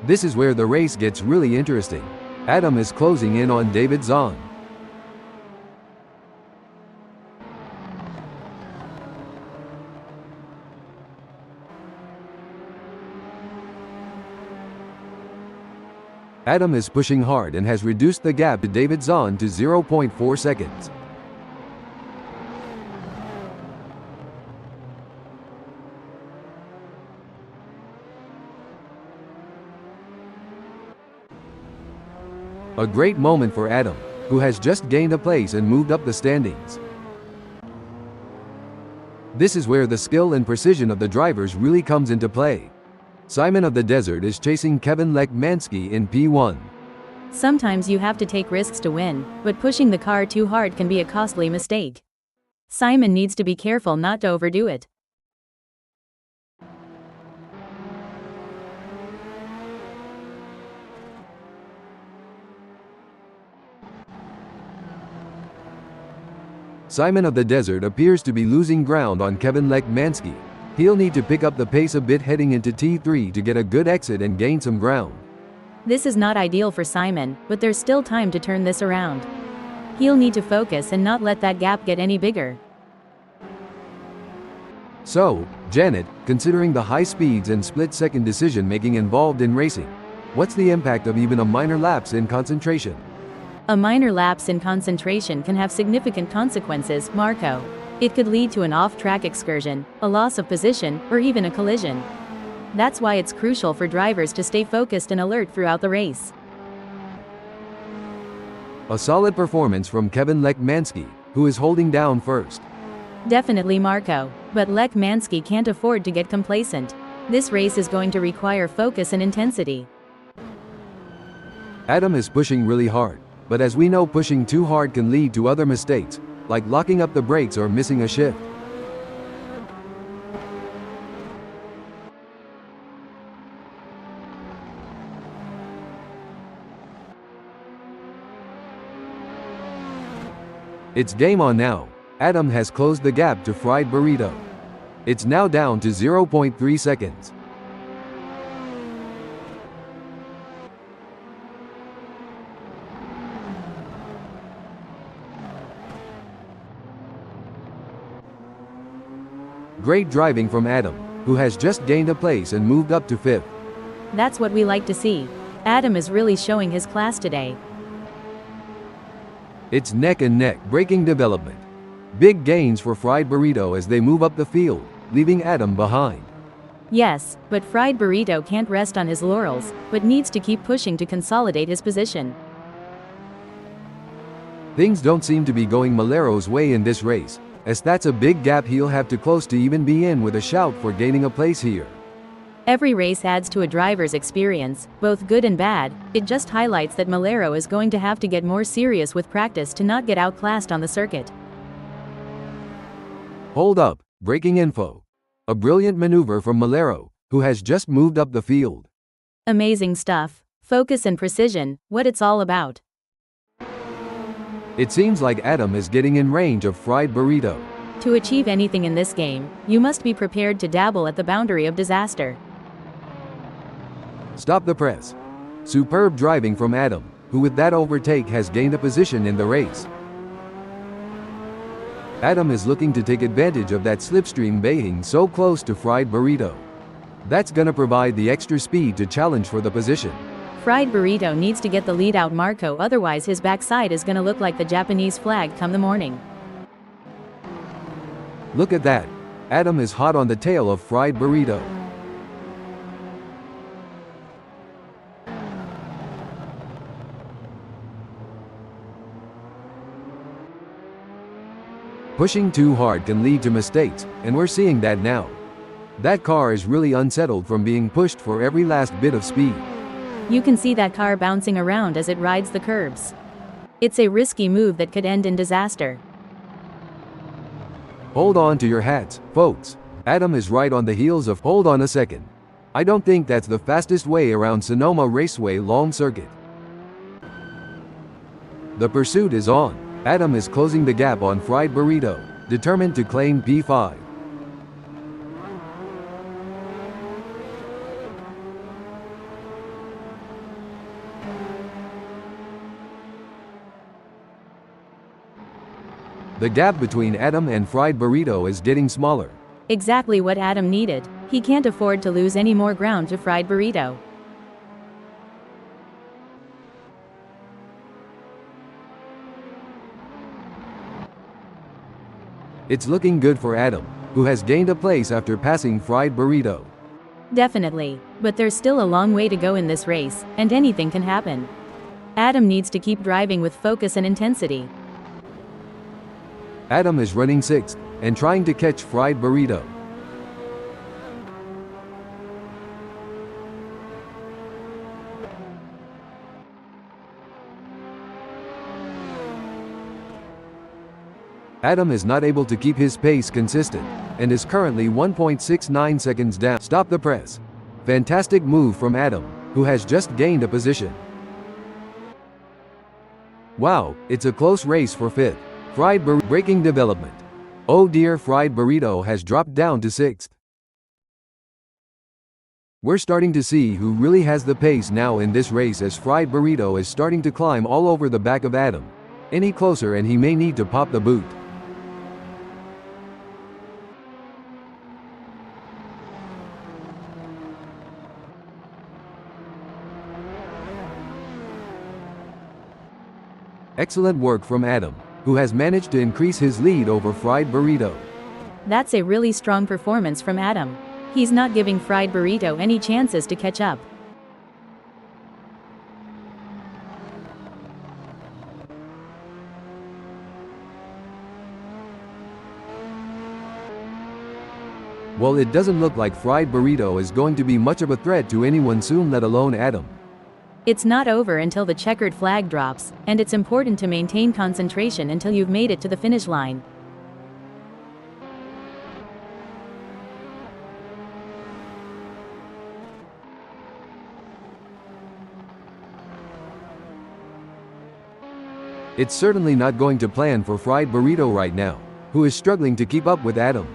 This is where the race gets really interesting. Adam is closing in on David Zahn. Adam is pushing hard and has reduced the gap to David Zahn to 0.4 seconds. A great moment for Adam, who has just gained a place and moved up the standings. This is where the skill and precision of the drivers really comes into play. Simon of the Desert is chasing Kevin Lekmansky in P1. Sometimes you have to take risks to win, but pushing the car too hard can be a costly mistake. Simon needs to be careful not to overdo it. Simon of the Desert appears to be losing ground on Kevin Lekmansky. He'll need to pick up the pace a bit heading into T3 to get a good exit and gain some ground. This is not ideal for Simon, but there's still time to turn this around. He'll need to focus and not let that gap get any bigger. So, Janet, considering the high speeds and split-second decision-making involved in racing, what's the impact of even a minor lapse in concentration? A minor lapse in concentration can have significant consequences, Marco. It could lead to an off-track excursion, a loss of position, or even a collision. That's why it's crucial for drivers to stay focused and alert throughout the race. A solid performance from Kevin Lekmansky, who is holding down first. Definitely Marco, but Lekmansky can't afford to get complacent. This race is going to require focus and intensity. Adam is pushing really hard, but as we know, pushing too hard can lead to other mistakes, like locking up the brakes or missing a shift. It's game on now. Adam has closed the gap to Fried Burrito. It's now down to 0.3 seconds. Great driving from Adam, who has just gained a place and moved up to 5th. That's what we like to see. Adam is really showing his class today. It's neck and neck braking development. Big gains for Fried Burrito as they move up the field, leaving Adam behind. Yes, but Fried Burrito can't rest on his laurels, but needs to keep pushing to consolidate his position. Things don't seem to be going Malero's way in this race, as that's a big gap he'll have to close to even be in with a shout for gaining a place here. Every race adds to a driver's experience, both good and bad. It just highlights that Malero is going to have to get more serious with practice to not get outclassed on the circuit. Hold up, breaking info. A brilliant maneuver from Malero, who has just moved up the field. Amazing stuff. Focus and precision, what it's all about. It seems like Adam is getting in range of Fried Burrito. To achieve anything in this game, you must be prepared to dabble at the boundary of disaster. Stop the press. Superb driving from Adam, who with that overtake has gained a position in the race. Adam is looking to take advantage of that slipstream being so close to Fried Burrito. That's gonna provide the extra speed to challenge for the position. Fried Burrito needs to get the lead out Marco, otherwise his backside is gonna look like the Japanese flag come the morning. Look at that. Adam is hot on the tail of Fried Burrito. Pushing too hard can lead to mistakes, and we're seeing that now. That car is really unsettled from being pushed for every last bit of speed. You can see that car bouncing around as it rides the curbs. It's a risky move that could end in disaster. Hold on to your hats, folks. Adam is right on the heels of hold on a second. I don't think that's the fastest way around Sonoma Raceway long circuit. The pursuit is on. Adam is closing the gap on Fried Burrito, determined to claim P5. The gap between Adam and Fried Burrito is getting smaller. Exactly what Adam needed. He can't afford to lose any more ground to Fried Burrito. It's looking good for Adam, who has gained a place after passing Fried Burrito. Definitely, but there's still a long way to go in this race, and anything can happen. Adam needs to keep driving with focus and intensity. Adam is running 6th, and trying to catch Fried Burrito. Adam is not able to keep his pace consistent, and is currently 1.69 seconds down. Stop the press. Fantastic move from Adam, who has just gained a position. Wow, it's a close race for 5th. Fried Burrito braking development. Oh dear, Fried Burrito has dropped down to 6th. We're starting to see who really has the pace now in this race, as Fried Burrito is starting to climb all over the back of Adam. Any closer and he may need to pop the boot. Excellent work from Adam, who has managed to increase his lead over Fried Burrito. That's a really strong performance from Adam. He's not giving Fried Burrito any chances to catch up. Well, it doesn't look like Fried Burrito is going to be much of a threat to anyone soon, let alone Adam. It's not over until the checkered flag drops, and it's important to maintain concentration until you've made it to the finish line. It's certainly not going to plan for Fried Burrito right now, who is struggling to keep up with Adam.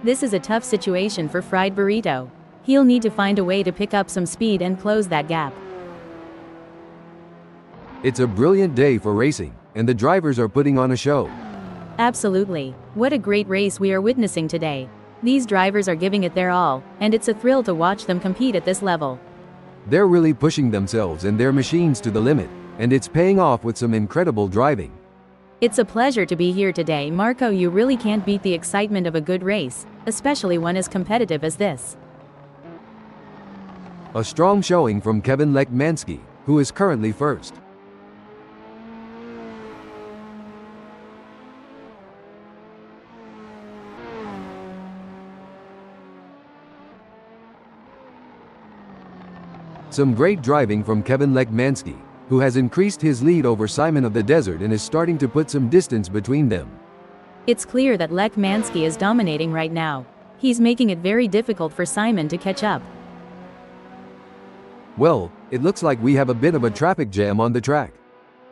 This is a tough situation for Fried Burrito. He'll need to find a way to pick up some speed and close that gap. It's a brilliant day for racing, and the drivers are putting on a show. Absolutely. What a great race we are witnessing today. These drivers are giving it their all, and it's a thrill to watch them compete at this level. They're really pushing themselves and their machines to the limit, and it's paying off with some incredible driving. It's a pleasure to be here today, Marco. You really can't beat the excitement of a good race, especially one as competitive as this. A strong showing from Kevin Lekmansky, who is currently first. Some great driving from Kevin Lekmansky, who has increased his lead over Simon of the Desert and is starting to put some distance between them. It's clear that Lekmansky is dominating right now. He's making it very difficult for Simon to catch up. Well, it looks like we have a bit of a traffic jam on the track.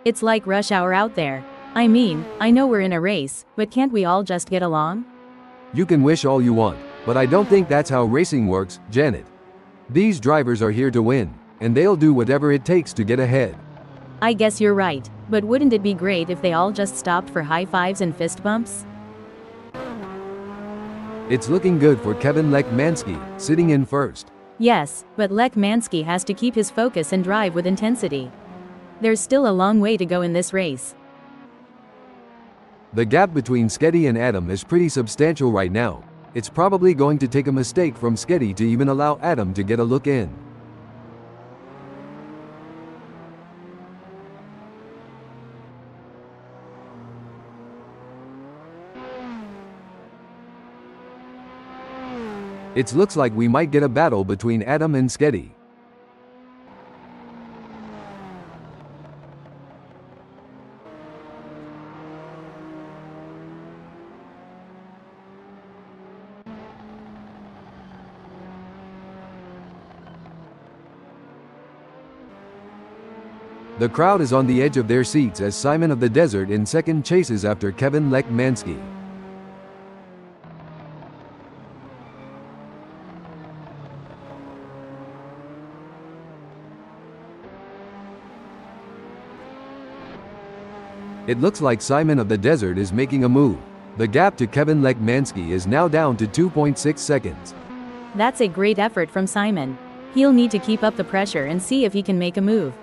It's like rush hour out there. I mean, I know we're in a race, but can't we all just get along? You can wish all you want, but I don't think that's how racing works, Janet. These drivers are here to win, and they'll do whatever it takes to get ahead. I guess you're right, but wouldn't it be great if they all just stopped for high fives and fist bumps? It's looking good for Kevin Lekmansky, sitting in first. Yes, but Lekmansky has to keep his focus and drive with intensity. There's still a long way to go in this race. The gap between Sketty and Adam is pretty substantial right now. It's probably going to take a mistake from Sketty to even allow Adam to get a look in. It looks like we might get a battle between Adam and Sketty. The crowd is on the edge of their seats as Simon of the Desert in second chases after Kevin Lekmansky. It looks like Simon of the Desert is making a move. The gap to Kevin Lekmansky is now down to 2.6 seconds. That's a great effort from Simon. He'll need to keep up the pressure and see if he can make a move.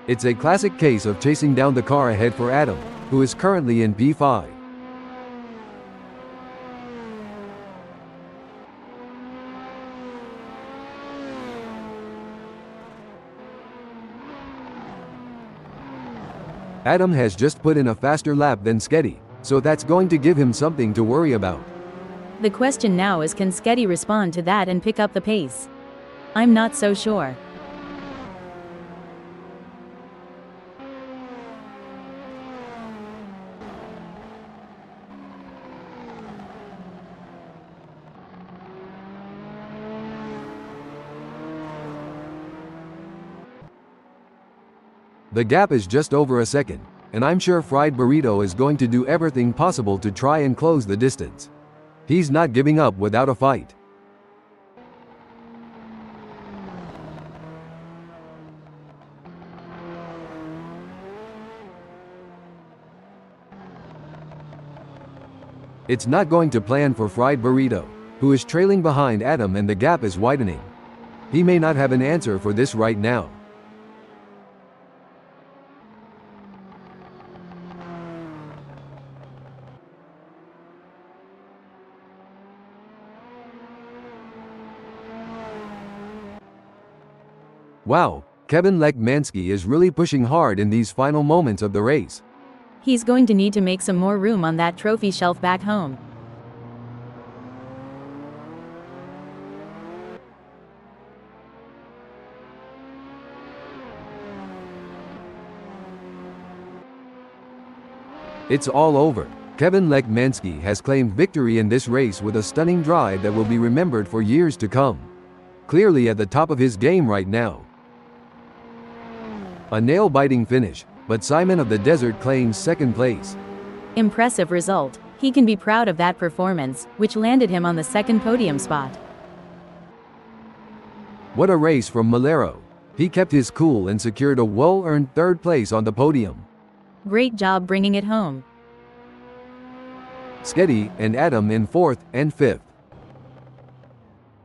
It's a classic case of chasing down the car ahead for Adam, who is currently in P5. Adam has just put in a faster lap than Sketty, so that's going to give him something to worry about. The question now is, can Sketty respond to that and pick up the pace? I'm not so sure. The gap is just over a second, and I'm sure Fried Burrito is going to do everything possible to try and close the distance. He's not giving up without a fight. It's not going to plan for Fried Burrito, who is trailing behind Adam and the gap is widening. He may not have an answer for this right now. Wow, Kevin Lekmansky is really pushing hard in these final moments of the race. He's going to need to make some more room on that trophy shelf back home. It's all over. Kevin Lekmansky has claimed victory in this race with a stunning drive that will be remembered for years to come. Clearly at the top of his game right now. A nail-biting finish, but Simon of the Desert claims second place. Impressive result. He can be proud of that performance, which landed him on the second podium spot. What a race from Malero. He kept his cool and secured a well-earned third place on the podium. Great job bringing it home. Sketty and Adam in 4th and 5th.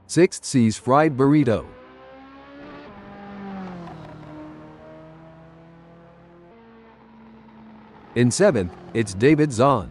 6th sees Fried Burrito. In 7th, it's David Zahn.